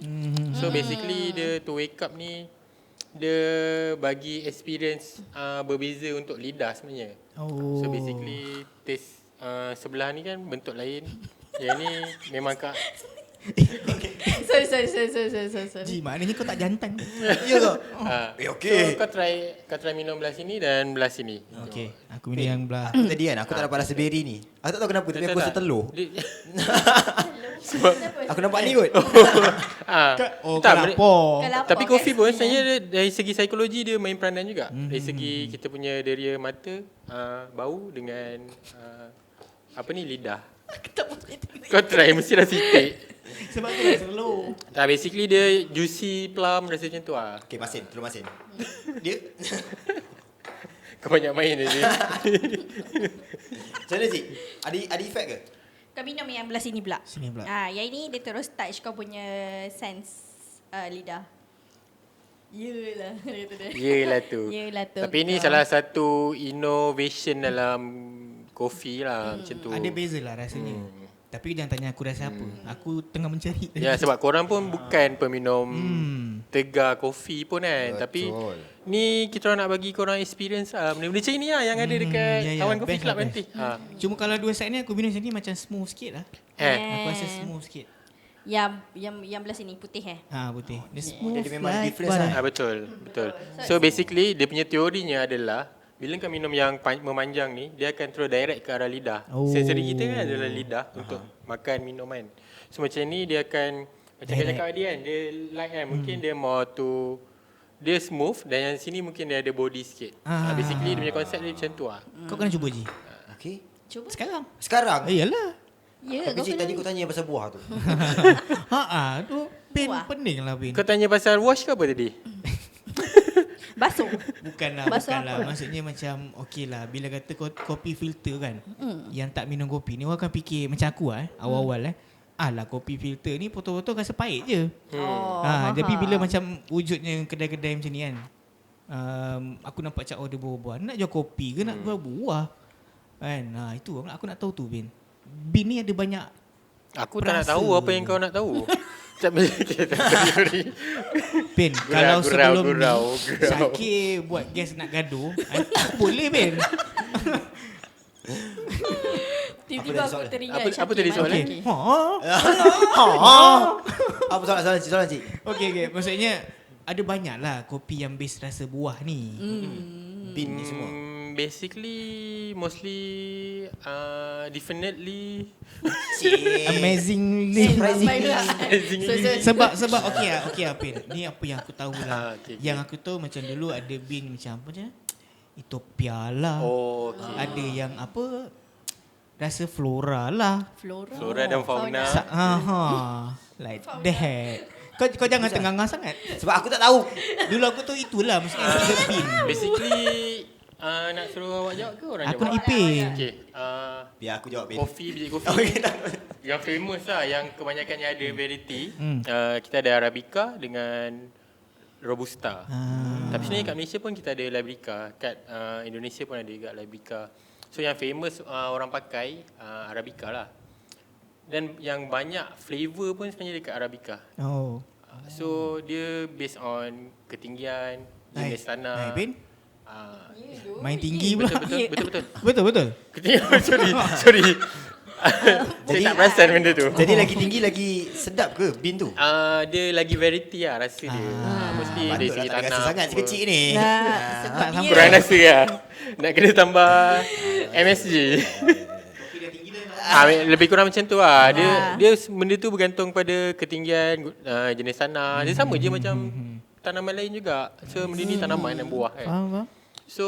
So basically dia two-way cup ni dia bagi experience berbeza untuk lidah sebenarnya. Oh. So basically taste sebelah ni kan bentuk lain. Yang ni memang Sorry. Ji, maknanya kau tak jantan. Ya ke? okey. So kau try minum belah sini dan belah sini. Okey, aku minum yang belah. Tadi kan aku tak dapat rasa berry ni. Aku tak tahu kenapa tapi aku rasa telur. Sebab Aku nampak ni kot. Oh, tak, kelapa. tapi kopi pun sebenarnya dari segi psikologi dia main peranan juga. Dari segi kita punya deria mata, bau dengan lidah. Kau try mesti rasa titik. Sebab tu rasa telur. Basically dia juicy plum rasa macam tu lah. Okey, masin, telur masin. Dia Kau banyak main je. macam mana Cik? Ada efek ke? Kau minum yang belah sini pula. Sini pula. Yang ini dia terus touch kau punya sense lidah. Yelah. dia kata dia. Yelah tu. Yelah tu. Tapi ni salah satu innovation dalam kopi lah macam tu. Ada beza lah rasanya. Tapi jangan tanya aku rasa apa. Aku tengah mencari. Ya sebab korang pun bukan peminum tegar kopi pun kan. Betul. Tapi ni kita orang nak bagi korang experience lah. Benda-benda macam ni lah yang ada dekat ya, ya. kawan kopi Best club lah, nanti. Cuma kalau dua side ni aku minum sini macam smooth sikit lah. Aku rasa smooth sikit. Yang belah sini putih Putih. Dia smooth Jadi memang like difference butter. Betul. So basically dia punya teorinya adalah bila kau minum yang memanjang ni, dia akan terus direct ke arah lidah. Oh. Sensori kita kan adalah lidah untuk makan minuman. So macam ni dia akan macam Direct. cakap tadi kan, dia light kan, mungkin dia more to dia smooth dan yang sini mungkin dia ada body sikit. Basically dia punya konsep dia macam tu lah. Kau kena cuba je. Okey. Cuba. Sekarang. Sekarang? Iyalah. Ya, Tapi Cik tadi kau tanya pasal buah tu. Tu pen Wah. pening lah pen. Kau tanya pasal wash ke apa tadi? basuh. Bukanlah, Basuh bukanlah. apa? Maksudnya macam okey lah bila kata kopi filter kan. Yang tak minum kopi ni orang akan fikir macam aku awal-awal alah kopi filter ni potong-potong rasa pahit je. Tapi bila macam wujudnya kedai-kedai macam ni kan. Aku nampak cak order buah-buah. Nak jual kopi ke nak jual buah? Kan. Itu aku nak tahu tu Bin. Bin ni ada banyak Aku tak nak Perasa. tahu apa yang kau nak tahu. Tak boleh. Bin. Kalau sebelum gurau. ni Syakir buat guest nak gaduh, boleh Bin. Tiba-tiba Apa aku tadi teringat Apa Syakir tadi soalan? Maliki. Apa soalan Cik? Okey. Maksudnya ada banyak lah kopi yang base rasa buah ni. Bin ni semua. Basically mostly definitely Amazingly. Sebab okey Pin. Ni apa yang aku tahu lah. Okay. Yang aku tahu macam dulu ada bin macam apa je? Ethiopia lah. Oh, okay. Ada yang apa? Rasa flora lah. Flora dan fauna. Like that. Kau jangan tengah-tengah sangat. Sebab aku tak tahu. Dulu aku tahu itulah maksudnya ada bin. Basically nak suruh awak jawab ke orang Aku jawab? nak ipin. Okay. Biar aku jawab Bin. Biji kopi. Okey, tak. Yang famous lah, yang kebanyakan yang ada variety. Kita ada Arabica dengan Robusta. Tapi sebenarnya kat Malaysia pun kita ada Librica. Kat Indonesia pun ada juga Librica. So yang famous orang pakai Arabica lah. Dan yang banyak flavor pun sebenarnya dekat Arabica. Oh. So dia based on ketinggian, jenis tanah. Bin. Main tinggi pula. Betul. Betul. Ketinggian, sorry. Saya tak perasan benda tu. Jadi lagi tinggi lagi sedap ke bin tu? Dia lagi variety lah rasa dia. Mesti dari Patutlah segi tak ada tanah. rasa sangat si kecil ni. Tak sampai. Kurang rasa lah. Nak kena tambah MSG. Lebih kurang macam tu lah. Dia benda tu bergantung pada ketinggian, jenis tanah. Dia sama je macam tanaman lain juga. So benda ni tanaman dan buah kan. Faham? So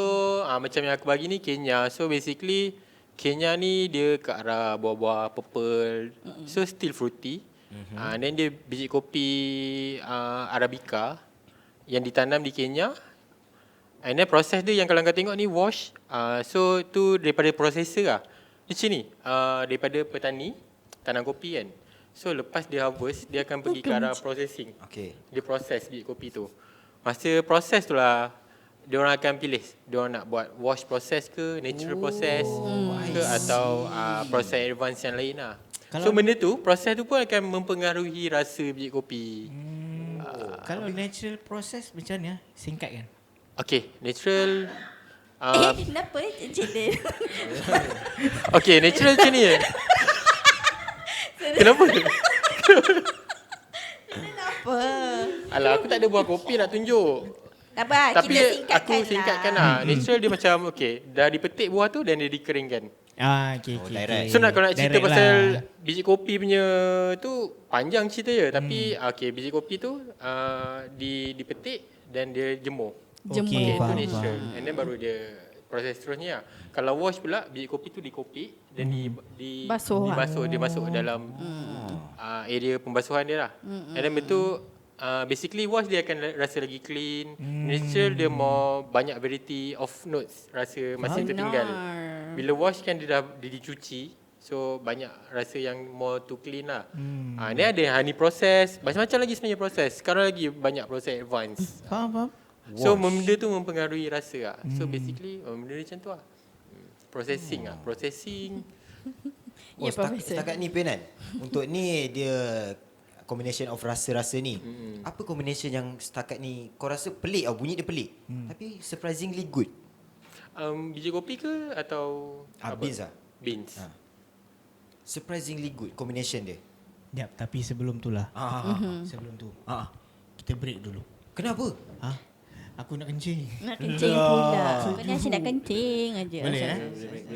macam yang aku bagi ni Kenya. So basically Kenya ni dia ke arah buah-buah purple. So still fruity. Then dia biji kopi Arabica yang ditanam di Kenya. And then proses dia yang kalau kau tengok ni wash. So tu daripada processor lah. Macam ni. Daripada petani tanam kopi kan. So lepas dia harvest, dia akan pergi ke arah processing. Okay. Dia proses biji kopi tu. Masa proses tu lah, dia orang akan pilih. Dia orang nak buat wash process ke, natural process ke atau proses advance yang lain lah. So benda tu, proses tu pun akan mempengaruhi rasa biji kopi. Kalau natural process macam mana? Singkat kan? Okay, natural. Kenapa Encik dia? Okay, natural macam ni Kenapa? Kenapa? Alah, aku tak ada buah kopi nak tunjuk. Tak apa, Tapi kita singkatkan aku singkatkan lah. Natural dia macam, okay, dah dipetik buah tu dan dia dikeringkan. Okay. direct. So kalau nak cerita Direct pasal lah. biji kopi punya tu panjang cerita je. Tapi okay, biji kopi tu dipetik dan dia jemur. Jemur. Okay, itu faham, natural. And then baru dia proses seterusnya lah. Kalau wash pula, biji kopi tu dikopi dan Basuh lah. dibasuh. Dia masuk dalam area pembasuhan dia lah. And then betul basically wash dia akan rasa lagi clean. Natural dia more banyak variety of notes rasa masih tertinggal. Bila wash kan dia dah dicuci. So banyak rasa yang more to clean lah. Ni ada honey process. Macam-macam lagi sebenarnya proses. Sekarang lagi banyak proses advance. Faham? So benda tu mempengaruhi rasa lah. So basically benda dia macam tu lah. Processing lah. Processing. Ya, Profesor. Setakat ni Pen kan. Untuk ni dia combination of rasa-rasa ni. Apa combination yang setakat ni kau rasa pelik bunyi dia pelik. Tapi surprisingly good. Biji kopi ke atau Beans lah. Beans. Surprisingly good combination dia. Sekejap, tapi sebelum tu lah. Sebelum tu. Kita break dulu. Kenapa? Aku nak kencing. Nak kencing pula. Kau ni asyik nak kencing aja. Boleh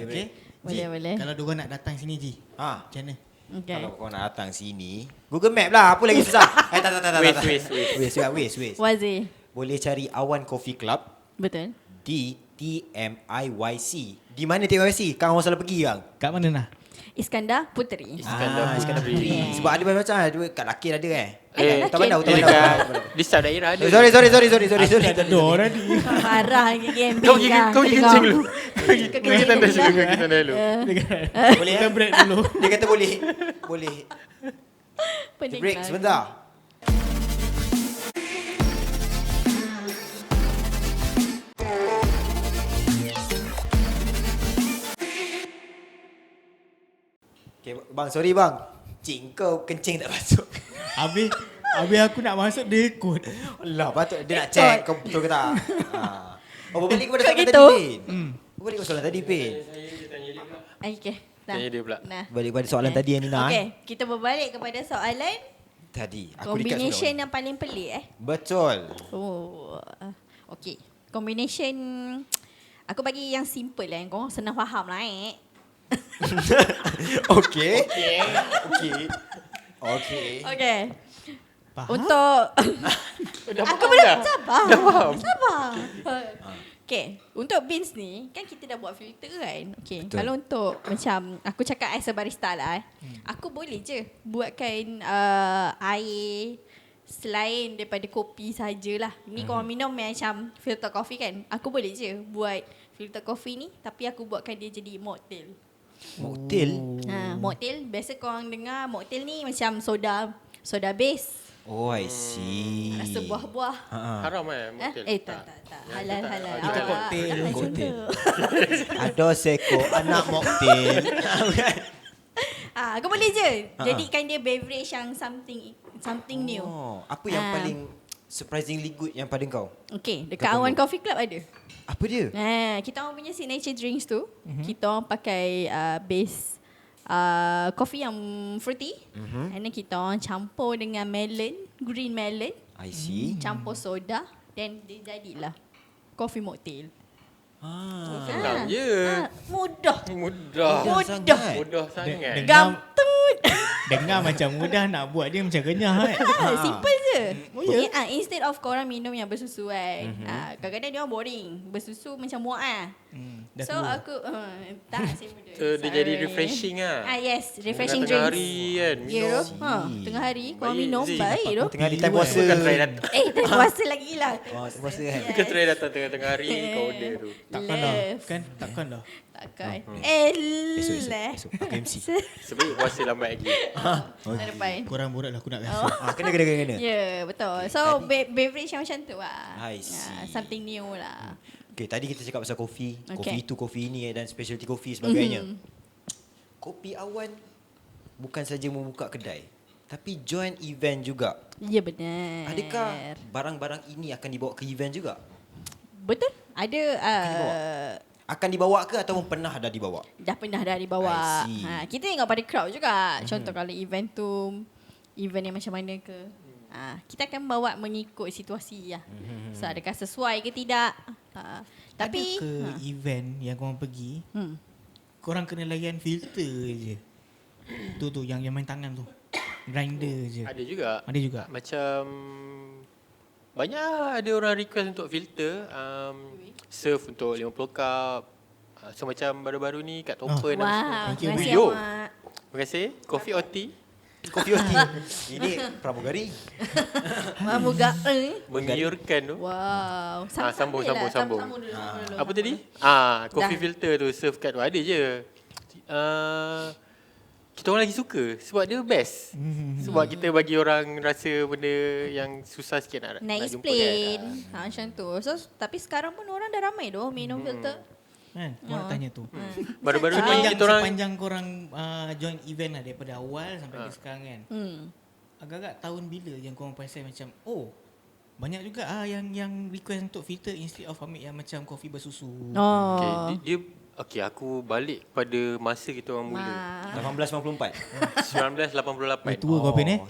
Okay? Boleh. Kalau diorang nak datang sini Ji. Ha. Macam mana? Okay. Kalau kau nak datang sini, Google Map lah. Apa lagi susah? Tak. Wait. Wazi. Boleh cari Awan Coffee Club Betul. di TMIYC. Di mana TMIYC? Kang orang salah pergi bang. Kat mana nah? Iskandar Puteri. Iskandar Iskandar Puteri. Puteri. Sebab ada macam-macam. Ada kat Lakir ada Eh, Hutan Bandar. Di sub daerah ada. Sorry. Ada dua tadi. Marah lagi Kau pergi kencing dulu. Pergi tandas dulu. Pergi tandas dulu. Boleh Kita break dulu. Dia kata boleh. Boleh. Pening Break lah. sebentar. Okay, bang, sorry bang. Cik kau kencing tak masuk. Habis aku nak masuk dia ikut. Alah, patut dia nak check kau betul ke tak. Berbalik kepada soalan gitu? tadi, Pin. Berbalik kepada soalan tadi, Pin. Okay. Nah. Tanya dia pula. Nah. Balik kepada soalan tadi yang Nina. Okay, kita berbalik kepada soalan Tadi. Aku combination dekat yang paling pelik Betul. Okay. Combination aku bagi yang simple lah, yang kau senang faham lah Okay. Okay. Faham? Untuk Dah aku faham belum dah? sabar. Dah faham? Sabar. Okay, untuk beans ni kan kita dah buat filter kan. Okay, Betul. kalau untuk macam aku cakap as a barista lah aku boleh je buatkan air selain daripada kopi sajalah. Ni korang minum macam filter coffee kan. Aku boleh je buat filter coffee ni tapi aku buatkan dia jadi mocktail. Mocktail. Mocktail biasa korang dengar mocktail ni macam soda base. Oh, I see. Rasa buah-buah. Haram mocktail? Tak. Halal. Kita cocktail. Cocktail. Ada seko anak mocktail. Aku boleh je jadikan dia beverage yang something new. Oh, apa yang paling surprisingly good yang pada kau? Okay, dekat Awan Coffee Club ada. Apa dia? Kita orang punya signature drinks tu, kita orang pakai base coffee yang fruity. And then kita orang campur dengan green melon, I see. campur soda, then dia jadilah coffee mocktail. Senang je. Mudah. Mudah sangat. sangat. Gantut. Dengar macam mudah, nak buat dia macam kenyah kan. Simple je. Oh, ya? Instead of korang minum yang bersusu kan. Kadang-kadang dia orang boring. Bersusu macam muak ah. Dah So tua. aku tak saya muda. So dia jadi refreshing lah. Yes, refreshing Tengah drinks. hari kan Ya, minum. tengah hari korang Baik, minum Zee. baik tu. Tengah di time puasa. Bukan try datang. Time puasa lagi lah. Time puasa kan. Bukan try datang tengah-tengah hari kau order tu. Takkan dah. Love. Kan? Takkan dah. Takkan. Esok aku MC. Sebaik puasa lambat lagi. Tahun depan. Korang borak lah, aku nak rasa. Kena. Ya, betul. So beverage yang macam tu lah. I see. Something new lah. Okay, tadi kita cakap pasal kopi. Okay. Kopi itu, kopi ini dan specialty kopi sebagainya. Kopi Awan bukan saja membuka kedai, tapi join event juga. Ya, benar. Adakah barang-barang ini akan dibawa ke event juga? Betul. Ada Akan dibawa ke ataupun pernah dah dibawa? dah pernah dah dibawa. I see. Kita tengok pada crowd juga. Contoh kalau event tu event yang macam mana ke. Kita akan bawa mengikut situasi lah. So adakah sesuai ke tidak. Tapi Ada ke event yang korang pergi, korang kena layan filter je. Tu yang main tangan tu. Grinder je. Ada juga. Ada juga. Macam banyak ada orang request untuk filter, serve untuk 50 cup. So macam baru-baru ni kat Topen wow, Thank you, terima kasih Yo. awak. Terima kasih. Coffee or tea Kopi Oti. Ini pramugari. Moga menggiurkan tu. Wow. Sambung dulu. Apa tadi? Coffee Dah. filter tu serve kat tu ada je. Kita orang lagi suka sebab dia best. Sebab kita bagi orang rasa benda yang susah sikit nak Nice jumpa explain. kan. Macam tu. So tapi sekarang pun orang dah ramai doh minum filter. Kan? Korang tanya tu. Baru-baru ni Sepanjang, kita orang sepanjang korang join event lah daripada awal sampai ke sekarang kan. Agak-agak tahun bila yang korang perasan macam banyak juga yang request untuk filter instead of ambil yang macam kopi bersusu. dia aku balik pada masa kita orang mula. 1894. 1988. Tua kau pen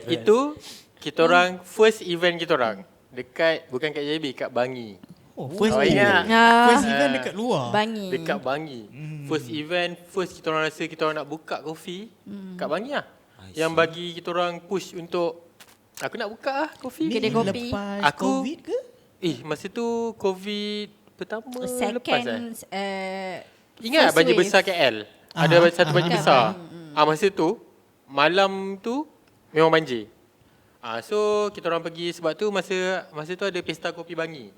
Itu kita orang first event kita orang dekat bukan kat JB, kat Bangi. First ingat. First event dekat luar. Bangi. Dekat Bangi. First event, first kita orang rasa kita orang nak buka kopi kat Bangi lah. Yang bagi kita orang push untuk aku nak buka lah kopi. Kedai kopi. Lepas Aku- COVID ke? Masa tu COVID pertama lepas Second Ingat first banjir wave. besar KL? Ada satu banjir besar. Masa tu malam tu memang banjir. So kita orang pergi sebab tu masa tu ada pesta kopi Bangi.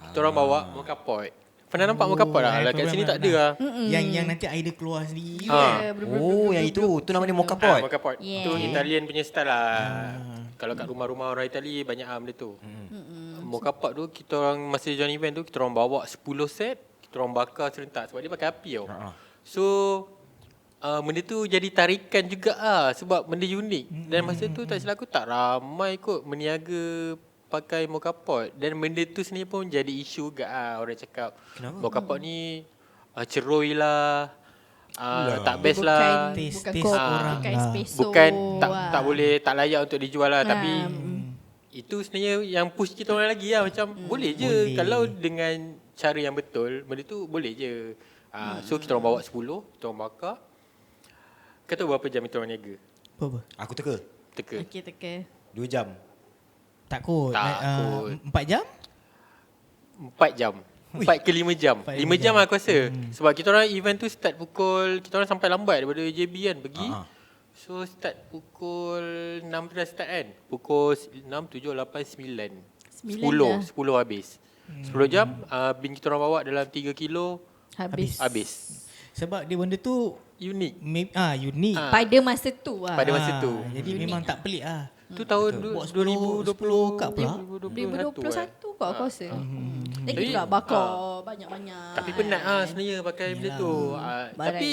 Kita orang bawa mocha pot. Pernah nampak mocha pot lah? Kat sini tak ada lah. Yang nanti air dia keluar sendiri. Yang itu nama dia mocha pot. Mocha pot. Yeah. Tu Italian punya style lah. Kalau kat rumah-rumah orang Itali banyak benda tu. Mocha pot tu kita orang masa join event tu kita orang bawa 10 set, kita orang bakar serentak sebab dia pakai api tau. So benda tu jadi tarikan juga sebab benda unik. Dan masa tu tak silap aku tak ramai kot meniaga pakai mocha pot. Dan benda tu sebenarnya pun jadi isu juga orang cakap mocha pot ni ceroi lah, tak best lah. Taste orang orang lah. espresso. Bukan tak boleh, tak layak untuk dijual lah. Tapi itu sebenarnya yang push kita orang lagi lah. Macam boleh je Boleh. kalau dengan cara yang betul, benda tu boleh je. So kita orang bawa 10, kita orang bakar. Kau tahu berapa jam kita orang niaga? Apa? Aku teka Teka. Okey, teka. 2 jam. Tak kot. Tak kot. 4 jam? 4 jam. 4 ke 5 jam. 4 5 jam aku rasa. Sebab kita orang event tu start pukul, kita orang sampai lambat daripada JB kan pergi. So start pukul 6 tu dah start kan. Pukul 6, 7, 8, 9. 10 habis. 10 jam, bin kita orang bawa dalam 3 kilo habis. Sebab dia benda tu Unik. unik. Pada masa tu lah. Pada masa tu. Jadi memang tak pelik lah. Tu tahun Buat 2020 cup pula. 2021 kot aku rasa. Lagi Tapi, juga bakar banyak-banyak. Tapi penat sebenarnya pakai benda tu. Barai. Tapi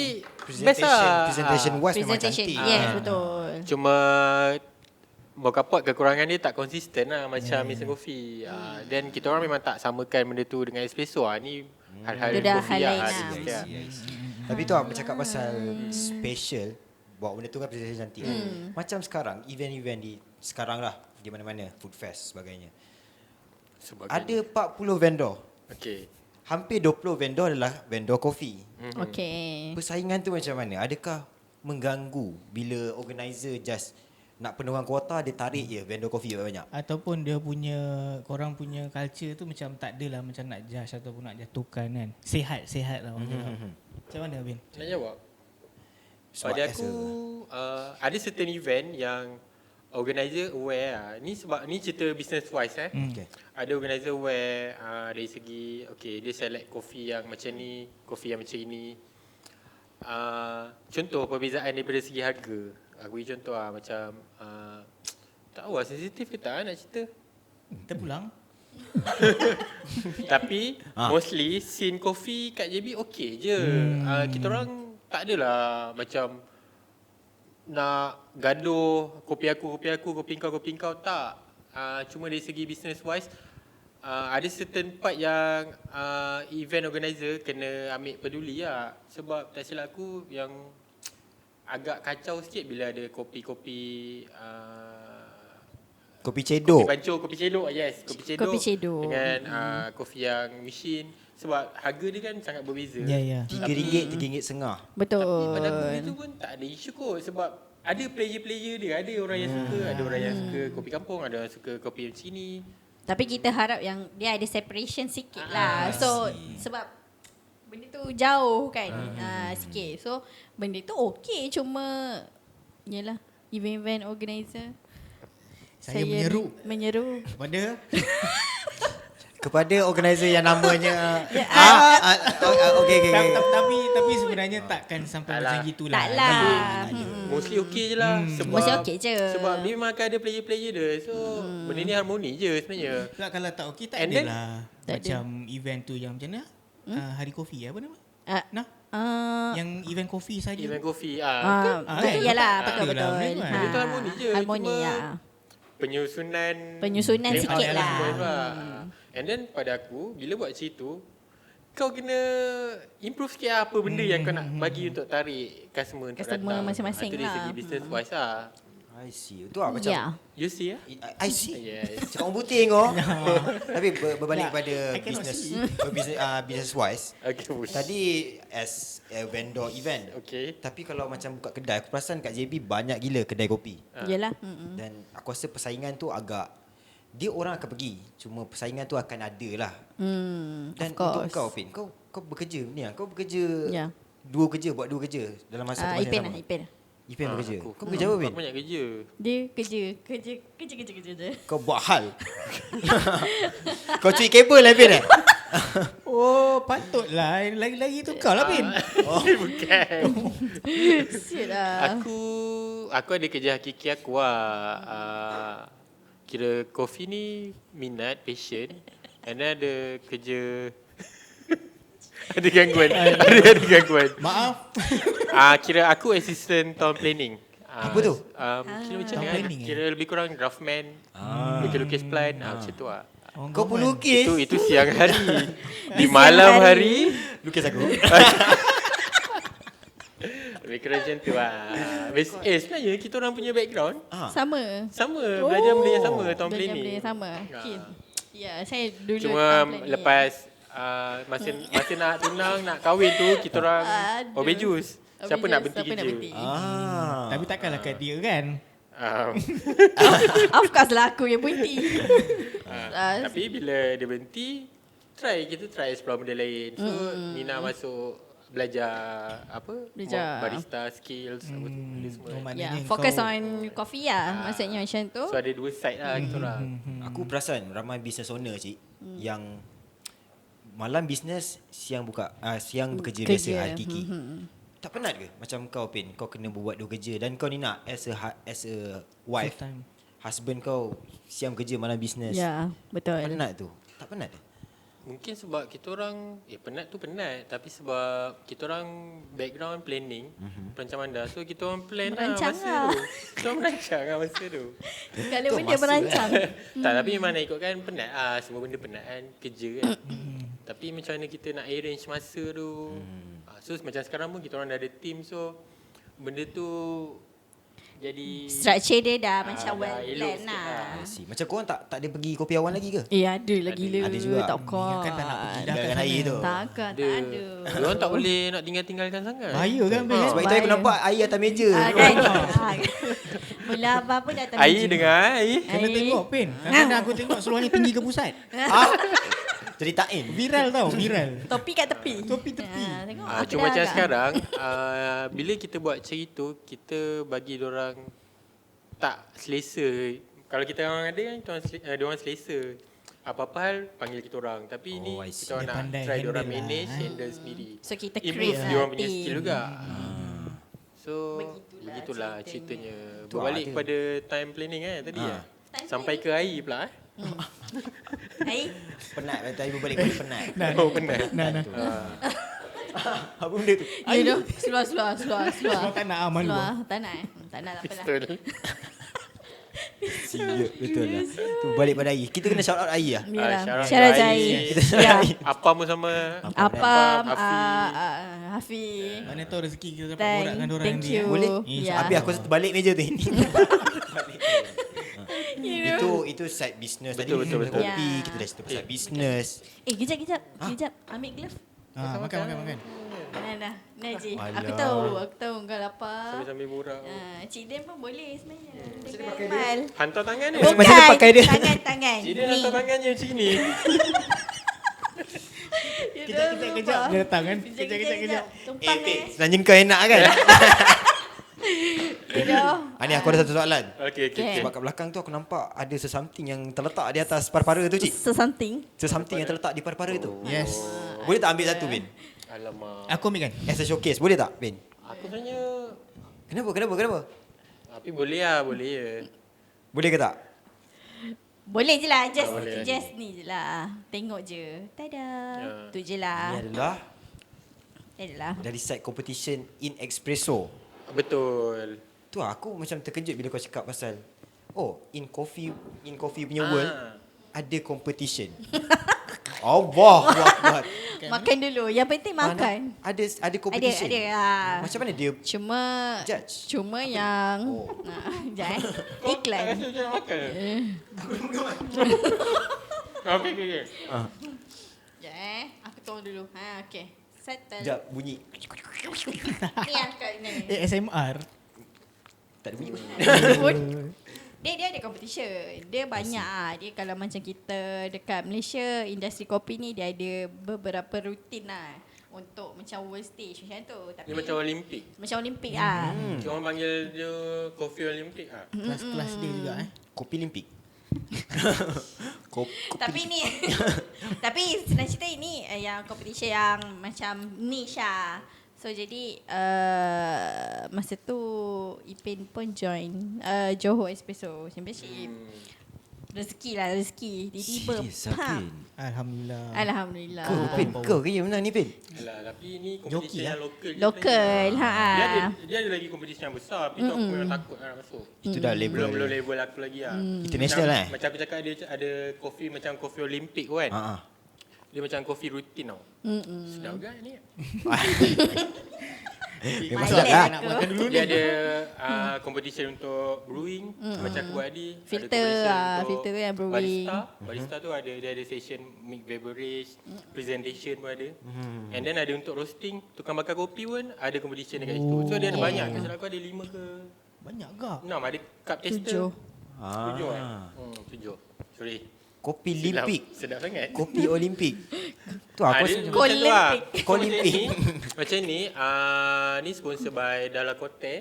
best lah. Presentation wise memang Presentation. cantik. Yes, betul. Cuma mocha pot kekurangan dia tak konsisten lah macam instant coffee. Dan kita orang memang tak samakan benda tu dengan espresso. Ni hal-hal Dia dah coffee hal lain lah. Tapi tu apa cakap pasal special, buat benda tu kan presentation cantik. Macam sekarang event-event di sekarang lah di mana-mana, food fest sebagainya. Ada 40 vendor. Okay. hampir 20 vendor adalah vendor kopi. Okay. Persaingan tu macam mana? Adakah mengganggu bila organizer just nak penuhkan kuota, dia tarik je vendor kopi banyak? Ataupun dia punya, korang punya culture tu macam tak adalah macam nak judge ataupun nak jatuhkan kan. Sehat lah orang cakap. Macam mana Bin? Nak jawab? Sebab Pada as aku ada certain event yang organizer aware lah. Ni sebab ni cerita business wise Okay. Ada organizer aware dari segi dia select kopi yang macam ni, kopi yang macam ini. Contoh perbezaan daripada segi harga. Aku bagi contoh macam tak tahu sensitif ke tak nak cerita. Kita pulang. Tapi mostly scene kopi kat JB okey je. Kita orang tak adalah macam nak gaduh kopi kau tak. Cuma dari segi business wise ada certain part yang event organizer kena ambil peduli lah. Sebab tak silap aku yang agak kacau sikit bila ada kopi-kopi Kopi cedok. kopi cedok, yes, Kopi cedok. dengan kopi yang mesin. Sebab harga dia kan sangat berbeza. Ya. RM3, RM3.50. Betul. Tapi pada aku itu pun tak ada isu kot. Sebab ada player-player dia. Ada orang yang suka, ada orang yang suka kopi kampung, ada orang suka kopi macam ni. Tapi kita harap yang dia ada separation sikit lah. So sebab benda tu jauh kan sikit. So benda tu okey, cuma yalah, event-event organizer Saya menyeru kepada Kepada organizer yang namanya okey. Tapi sebenarnya takkan sampai Taklah. macam gitulah. taklah. Mostly okey je lah. Sebab, Mesti okey je. Sebab dia memang akan ada player-player dia. So benda ni harmoni je sebenarnya. Tak, kalau tak okey tak And ada then- lah. Tak Macam event tu yang macam mana? Hari kopi apa nama? Nah, Ah, yang event kopi saja. Event kopi. kan? yalah, Tak betul-betul. adalah benda tu kan. Dia tu harmoni je. Harmoni Cuma ya. Penyusunan sikit layout lah. semua And then pada aku, bila buat macam tu, kau kena improve sikit lah apa benda yang kau nak bagi untuk tarik customer untuk Customer datang. masing-masing Itu dari lah. segi business wise lah. I see. Itu lah macam Ya. You see lah? I see. Yes. Cakap orang putih kau. Tapi berbalik Ya, kepada I cannot business see. business wise. Okay, boleh. Tadi as a vendor event. Okay. Tapi kalau macam buka kedai, aku perasan kat JB banyak gila kedai kopi. Yalah. Dan aku rasa persaingan tu agak, dia orang akan pergi, cuma persaingan tu akan ada lah. Dan Of course. untuk kau Pin, kau bekerja ni lah. Kau bekerja Ya. buat dua kerja dalam masa tu Ipin sama. lah, Ipin. Ipin bekerja. Aku. Kau bekerja apa Pin? Aku banyak kerja. Dia kerja je. Kau buat hal. Kau cuci kabel lah Pin eh? Oh, patutlah. Lagi-lagi tu kau lah Bin. Bukan. Sial lah. Aku ada kerja hakiki aku lah. Kira kopi ni minat, passion. And then ada kerja ada gangguan. ada gangguan. Maaf. Kira aku assistant town planning. Apa tu? Kira macam Town ni planning, Kira lebih kurang draftman. Lukis plan macam tu lah. Kau pun lukis. Itu siang hari. Di malam hari Lukis aku. lebih kurang macam tu lah. Sebenarnya kita orang punya background Sama. belajar benda yang sama, town Belajar planning. benda yang sama. Okay. Ya, saya dulu Cuma town planning. lepas masa nak tunang, nak kahwin tu, kita orang Aduh. obejus. Siapa nak berhenti Siapa nak kerja? berhenti? Tapi takkanlah kat dia kan. Of course lah aku yang berhenti. Tapi bila dia berhenti, kita try explore benda lain. So Nina masuk belajar Belajar. barista skills apa tu benda semua. Maknanya Ya, fokus kau- on coffee lah. Maksudnya macam tu. So ada dua side lah kita orang. Aku perasan ramai business owner cik yang malam bisnes, siang siang bekerja biasa hakiki. Tak penat ke macam kau Pin, kau kena buat dua kerja dan kau ni nak as a wife, Full time. husband kau siang kerja malam bisnes. Ya, betul. Penat tu. Tak penat ke? Mungkin sebab kita orang penat tu penat, tapi sebab kita orang background planning, perancang bandar. So kita orang plan Merancang masa lah. tu. Kita orang merancang lah masa tu. Segala Tu benda masa merancang. Tak, tapi memang nak ikutkan penat semua benda penat kan, kerja kan. Tapi macam mana kita nak arrange masa tu. So macam sekarang pun kita orang dah ada team, so benda tu jadi Structure dia dah macam dah well elok planned sikit lah. I see. Macam korang tak ada pergi kopi awan lagi ke? Ada lah gila. Ada juga. Tak kau. Kan tak nak pergi dah Biarkan kat air sana. tu. Takkan, tak dia ada. diorang tak boleh nak tinggal-tinggalkan sangat. Bahaya kan Ben? Sebab itu aku Bahaya. nampak air atas meja. Kan? Mula apa-apa datang Air meja. dengan air. Kena tengok Pen. Kadang-kadang aku tengok seluarnya tinggi ke pusat. Jadi takin. Viral tau, viral. Topi kat tepi. Topi tepi. Tengok Ah, aku cuma dah macam agak. sekarang bila kita buat macam itu, kita bagi orang tak selesa. Kalau kita orang ada kan diorang selesa. Apa-apa hal panggil kita orang. Tapi ni I see. kita orang Dia nak pandai try diorang handle lah, manage, handle sendiri. So kita Improve create diorang lah punya team. skill juga. So Begitulah begitulah ceritanya. ceritanya. Tu Berbalik ada. kepada time planning tadi Sampai ke air pula Air. Penat. Tadi berbalik pada penat. Oh benar. Nah. Apa benda tu? You know, seluar. Semua tak nak malu. Seluar, tak nak Tak nak tak apalah. Betul. Siap, betul lah. Tu balik pada air. Kita kena shout out air lah. Biarlah. shout out Syarat to Jai. Air. Ya. Apa pun sama. Apa Hafiz. Hafiz. Mana tahu rezeki kita dapat borak dengan orang Thank you. Boleh? Ya. Habis aku balik meja tu. You know. Itu side business. Betul, Tadi betul, kita betul. kopi, Ya. kita dah cerita pasal business. Kejap. Ambil glove. Makan. Nah. Ni Haji. Alah. Aku tahu kau lapar. Sambil-sambil borak. Cik Dan pun boleh sebenarnya. Dengan Amal. Hantar tangan dia. Bukan. Macam dia pakai dia. Tangan. Dia hantar tangannya macam ni. Kejap. Dia datang kan. Kejap. Tumpang Sebenarnya kau enak kan? Ni aku ada satu soalan. Okey. Sebab kat belakang tu aku nampak ada sesuatu yang terletak di atas para-para tu, cik. Something. Sesuatu yang terletak di para-para tu. Yes. Boleh tak ambil satu, Bin? Alamak. Aku ambil kan? As a showcase, boleh tak, Bin? Aku sebenarnya Kenapa? tapi boleh ya. Boleh ke tak? Boleh je lah. boleh. Just ni je lah. Tengok je. Tada. Ya. Tu je Ini lah. adalah dari side competition in espresso. Betul. Tu aku macam terkejut bila kau cakap pasal in coffee punya world ada competition. Allah Akbar. Makan dulu. Yang penting makan. Ada competition. Ada. Macam mana dia judge? Cuma yang sekejap iklan. Rasa macam nak makan. Okey. Ah. Sekejap aku tolong dulu. Okey. Settle. Sekejap bunyi. Ni angkat ni. ASMR. Tak ada bunyi. Dia ada competition. Dia banyak. Dia kalau macam kita dekat Malaysia, industri kopi ni dia ada beberapa rutin lah untuk macam world stage macam tu. Tapi Dia macam Olimpik. macam Olimpik ah. Orang panggil dia Coffee Olimpik ah. Kelas-kelas dia juga Kopi limpik. Tapi ni tapi senang cerita ini yang competition yang macam niche lah. So jadi masa tu Ipin pun join Johor Espresso Championship. Rezeki tiba-tiba Serius, pam. Pin? Alhamdulillah. Alhamdulillah. Kau ke yang menang ni, Pin? Alah, tapi ni Joki competition yang lokal. je Lokal, sebenarnya. ha. Dia ada lagi competition yang besar. Tapi tu aku memang takut nak masuk. Itu dah Belum level level aku lagi lah. international macam, lah. Macam aku cakap ada coffee macam coffee Olimpik kan. Ha. Dia macam coffee rutin tau. Sedap kan ni? Memang Malas sedap lah. Nak makan dulu Dia ni. ada competition untuk brewing. Macam aku buat tadi. Ada Filter competition lah, untuk filter yang brewing. Barista tu dia ada session mix beverage, presentation pun ada. And then ada untuk roasting, tukang bakar kopi pun ada competition dekat situ. So dia ada banyak. Tak silap aku ada 5 ke Banyak gak? 6. Ada cup tester. 7 7. Sorry. Kopi Silap. limpik. Sedap sangat. Kopi olimpik. Tu aku Ada rasa macam tu lah. Olimpik. Olimpik. Macam ni, ni sponsor by Dalla Corte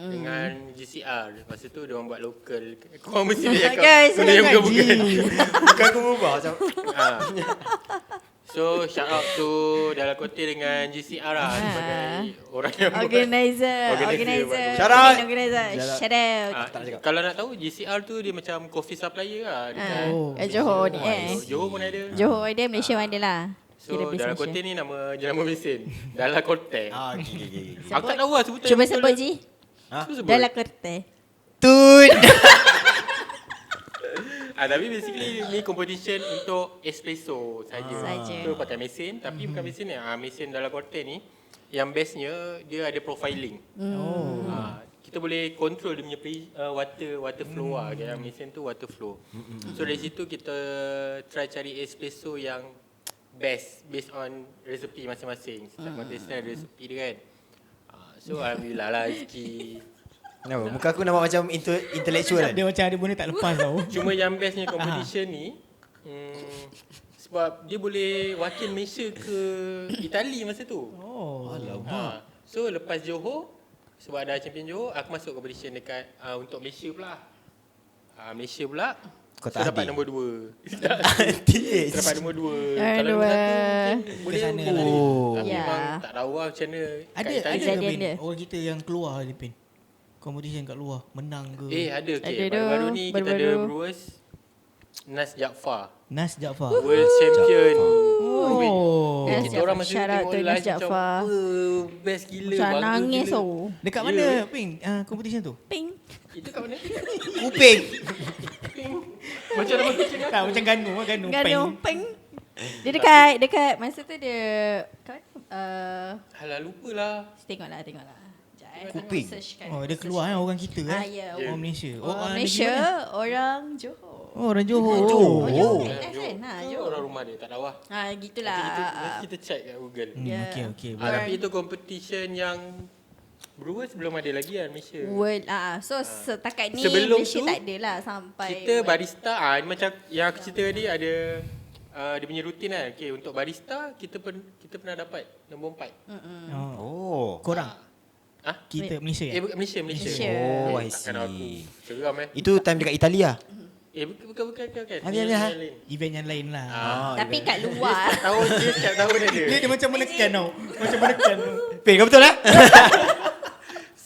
dengan GCR. Masa tu dia orang buat lokal. Kau mesti dia Guys, benda yang gaji. bukan. Bukan aku berubah macam Ah. So shout out to Dalla Corte dengan GCR lah sebagai orang yang buat. Organizer. Shout out. Organizer. Shout out. tak nak cakap. Kalau nak tahu GCR tu dia macam coffee supplier lah dekat Johor ni Johor pun ada. Johor ada, Malaysia pun ada lah. So Dalla Corte ni nama jenama mesin. Dalla Corte. Okay. Aku tak tahu lah sebutan. Cuba yang sebut betul. Ji. Ha? Tu sebut. Dalla Corte. Tut. Tapi basically ni competition untuk espresso saja. Saja. So pakai mesin tapi bukan mesin ni. Mesin Dalla Corte ni yang bestnya dia ada profiling. Kita boleh control dia punya water flow lah. Yang mesin tu water flow. So dari situ kita try cari espresso yang best based on resepi masing-masing. Setiap contestant ada resepi dia kan. So alhamdulillah lah rezeki. Kenapa? Muka aku nampak macam intellectual kan? Dia macam ada benda tak lepas tau. Cuma yang bestnya competition ni sebab dia boleh wakil Malaysia ke Itali masa tu. Alamak. So lepas Johor, sebab ada champion Johor, aku masuk competition dekat untuk Malaysia pula. Malaysia pula. Kau So tak dapat hadir? nombor 2. Yes. Dapat nombor 2. Nombor Kalau nombor 1 dua. mungkin boleh sana nombor. lah. Tapi Ya. memang tak tahu lah macam mana kat Ada Itali. ke Kejadian Pin? dia. Orang kita yang keluar ni Pin. Competition kat luar menang ke? Ada okay. Ada tu, Baru-baru ni kita ada baru-baru. Brewers Nas Jaafar, Nas Jaafar. World Champion. Oh. Nas Kita orang masa Shout out tengok to Nas live macam Jaafar. best gila, Macam bangga nangis gila. tau. Dekat Ya. mana Pin competition tu? Ping. Itu kat mana? Kuping. Macam nama kucing Tak macam Ganu Ganu Ganu. Pin. Ping. Dia dekat masa tu dia kat Alah lupalah. tengoklah. Sekejap, Kuping. search kan. Oh dia keluar orang kita Ya. Orang Malaysia. Orang negeri Malaysia, mana? orang Johor. Oh orang Johor. Oh, Johor. Johor. Kan? Johor orang rumah dia, tak tahu lah. Gitulah. Nanti kita check kat Google. Ya. Okey. Tapi itu competition yang Brewers belum ada lagi kan Malaysia. World so setakat ni Sebelum Malaysia tu, tak ada lah sampai Kita barista macam yang aku cerita tadi ada dia punya rutin kan. Okay, untuk barista kita pernah dapat nombor 4. Oh. Korang kita Malaysia ya? Malaysia. Malaysia. Oh, I Takkan aku see. seram Itu time dekat Italia. bukan. Habis. Yang lain. Event yang lain lah. Tapi kat luar Dia setiap tahun ada. Dia macam menekan tau. Macam menekan tau. Pin, kau betul lah?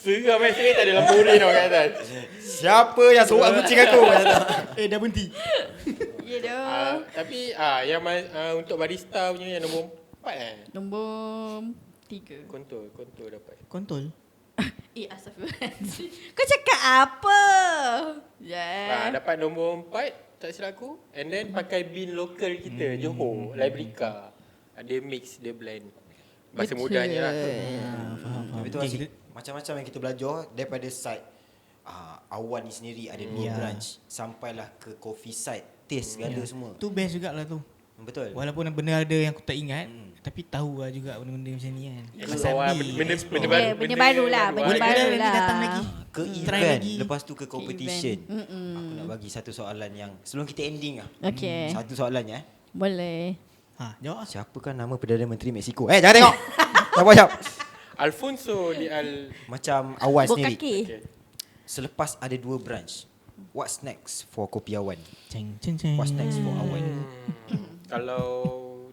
Seram saya tak ada lampu oren tau kat atas. Siapa yang sorak kucing aku? Dah berhenti. Ya dah. Tapi yang untuk barista punya yang nombor 4 Nombor 3. Kontor dapat. Kontol. Astagfirullahaladzim. Kau cakap apa? Dapat nombor 4 tak silap aku. And then pakai bin lokal kita Johor, Librika. Ada mix, dia blend. Bahasa Betul. mudahnya lah. Faham. Tapi tu Okay, asyik. Macam-macam yang kita belajar daripada side Awan ni sendiri ada 2 branch. Sampailah ke coffee side. Taste segala semua. tu best jugalah tu. Betul. Walaupun benda ada yang aku tak ingat, tapi tahu lah juga benda-benda macam ni kan. Benda baru lah, benda Boleh baru lagi lah. datang lagi. Ke Try event, lagi. lepas tu ke competition. event. Aku nak bagi satu soalan yang sebelum kita ending lah. Okay. Satu soalannya Boleh. Jawab lah. Siapakah nama Perdana Menteri Mexico? Jangan tengok. Siap. Alfonso di Al. Macam Awan Bok sendiri. kaki. Okay. Selepas ada 2 branch, what's next for Kopi Awan? Ceng. What's next for Awan? Kalau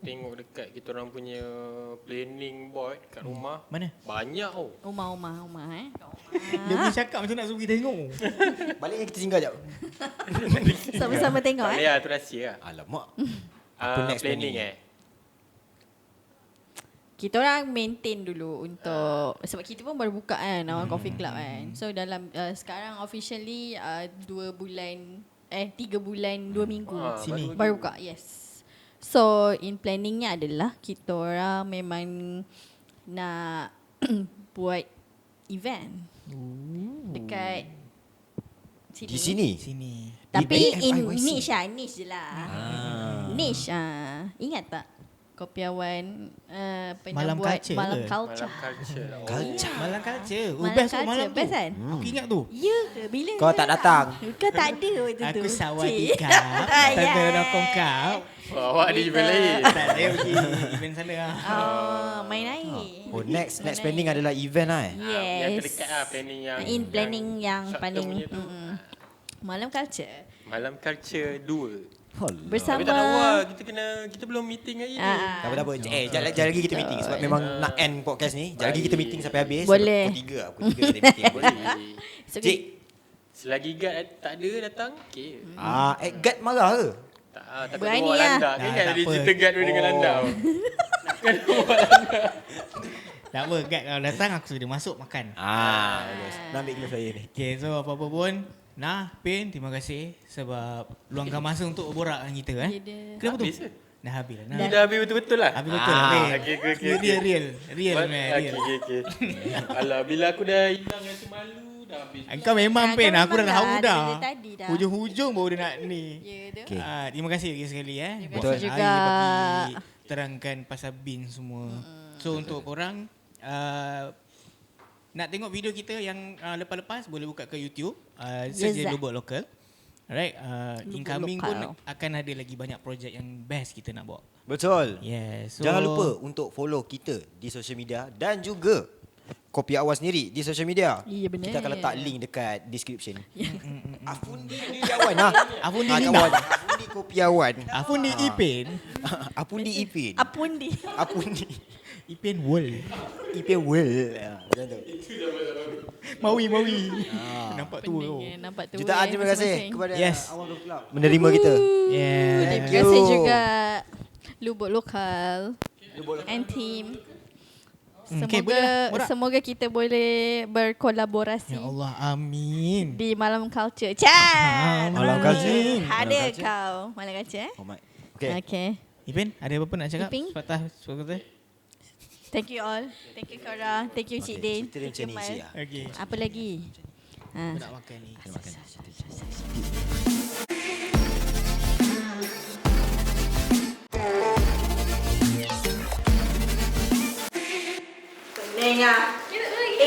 tengok dekat kita orang punya planning board kat rumah, Mana? banyak Rumah. Dia boleh cakap macam nak suruh kita tengok. Baliknya kita singgah jap. Sama-sama tengok Tak boleh lah, tu rahsia lah. Alamak. Apa next planning planning? Kita orang maintain dulu untuk sebab kita pun baru buka kan Awan Coffee Club kan. So dalam sekarang officially 2 bulan 3 bulan 2 minggu Sini. baru buka. Yes. So in planningnya adalah kita orang memang nak buat event dekat Di sini. Sini. Tapi Di in BFIYC. niche je lah. Niche ingat tak? Kopi Awan pernah Malam buat culture malam ke? culture. Malam culture. Culture. Malam culture. Malam Best tu culture, malam tu. best kan? Aku ingat tu. Ya ke? Bila Kau tak datang. Kau tak ada waktu tu. Aku Cik. sawadikap. Ya. Tante Rokong kau. Awak ada event lain. Tak ada pergi event sana lah. Main air. Oh, next planning adalah event lah Yang Yes. terdekat lah planning yang In planning yang short paling term punya tu. Malam culture. Malam culture 2. Bersama Tapi tak tahu lah, kita belum meeting hari ni. Tak apa. Sekejap lagi kita meeting. Sebab memang nak end podcast ni. Sekejap lagi kita meeting sampai habis. Boleh. Pukul 3 kita meeting. Boleh. So, Cik. Selagi guard tak ada datang, okay. Guard marah ke? Takut Berani bawa lah. landak. Kan tak ada apa. cerita guard dulu dengan landak. Kan bawa landak. Tak apa, Gad kalau datang aku suruh dia masuk makan. Bagus. Nak ambil glove saya ni. Okay, so apa-apa pun. Nah, Pin, terima kasih sebab luangkan masa untuk berborak dengan kita. Ya dia. Kenapa tu? Habis ke? Dah habis lah. Ni dah habis betul-betul lah. Habis betul lah. okey. Real man. Okey. Alah, bila aku dah hilang rasa malu, dah habis. Kau memang pen. kau Aku dah memang tahu dah, dah. daripada tadi dah. Hujung-hujung baru dia nak ni. Ya tu. Okay. Terima kasih lagi sekali Terima kasih buat juga. Air bagi terangkan pasal bin semua. So untuk korang nak tengok video kita yang lepas-lepas boleh buka ke YouTube. Search je Zat. Lubuk Lokal. Alright, Lubuk incoming Lokal. pun akan ada lagi banyak projek yang best kita nak bawa. Betul. Yes. So, Jangan lupa untuk follow kita di social media dan juga Kopi Awal sendiri di social media. Ya, benar. Kita akan letak link dekat description. Afundi Kopi Awan lah. Afundi kawan. Afundi Kopi Awan. Afundi Ipin. Afundi Ipin. Apundi. Afundi Ipin World. Ipin World. Macam tu. Mawi. Nampak tua. Pening, nampak tu. Jutaan terima kasih masing-masing. kepada Yes. Awal Golf Club menerima kita. Yeah. Terima kasih juga Lubuk Lokal and team. Okay, boleh lah, borak. Semoga kita boleh berkolaborasi Ya Allah, amin. di Malam Culture. Chan. Malam Culture. Ada Malam Culture. kau Malam Culture Oh my. Okay. Okay. Ipin, ada apa-apa nak cakap? Ipin? Sepatah kata. Thank you all. Thank you Kara. Thank you Cik Din. Kita macam ni Mal. Cik. Okay. Apa lagi? Aku nak makan ni. Pening ah.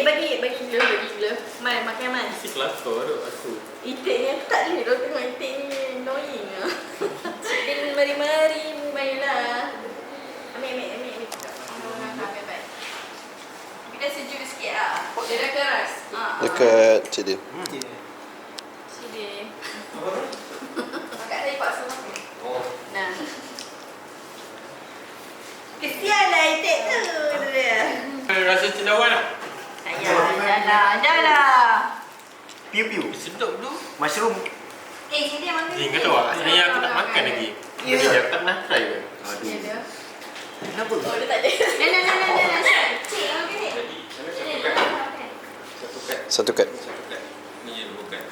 Bagi gula. Mal, makan Mal. Si kelakar tu aku. Itik ni aku tak boleh tengok itik ni annoying ah. Cik Din mari-mari mainlah. Ambil. Baik. Tapi dah sejuk sikit lah. Dia dah keras. Dekat Cik Din. Sini. Kakak saya paksa makan. Nah. Kesianlah itik tu. Rasa cendawan tak? Dah lah. Piu-piu. Sedap tu. Mushroom. Sini dia makan. Kau tahu tak? Saya aku nak makan lagi. Ya. Jadi aku tak pernah try ke? Ya dia. Kenapa? Oh dia tak ada. Nah. Cik, makan ni. Satu kad. Satu kad. Ni je bukan.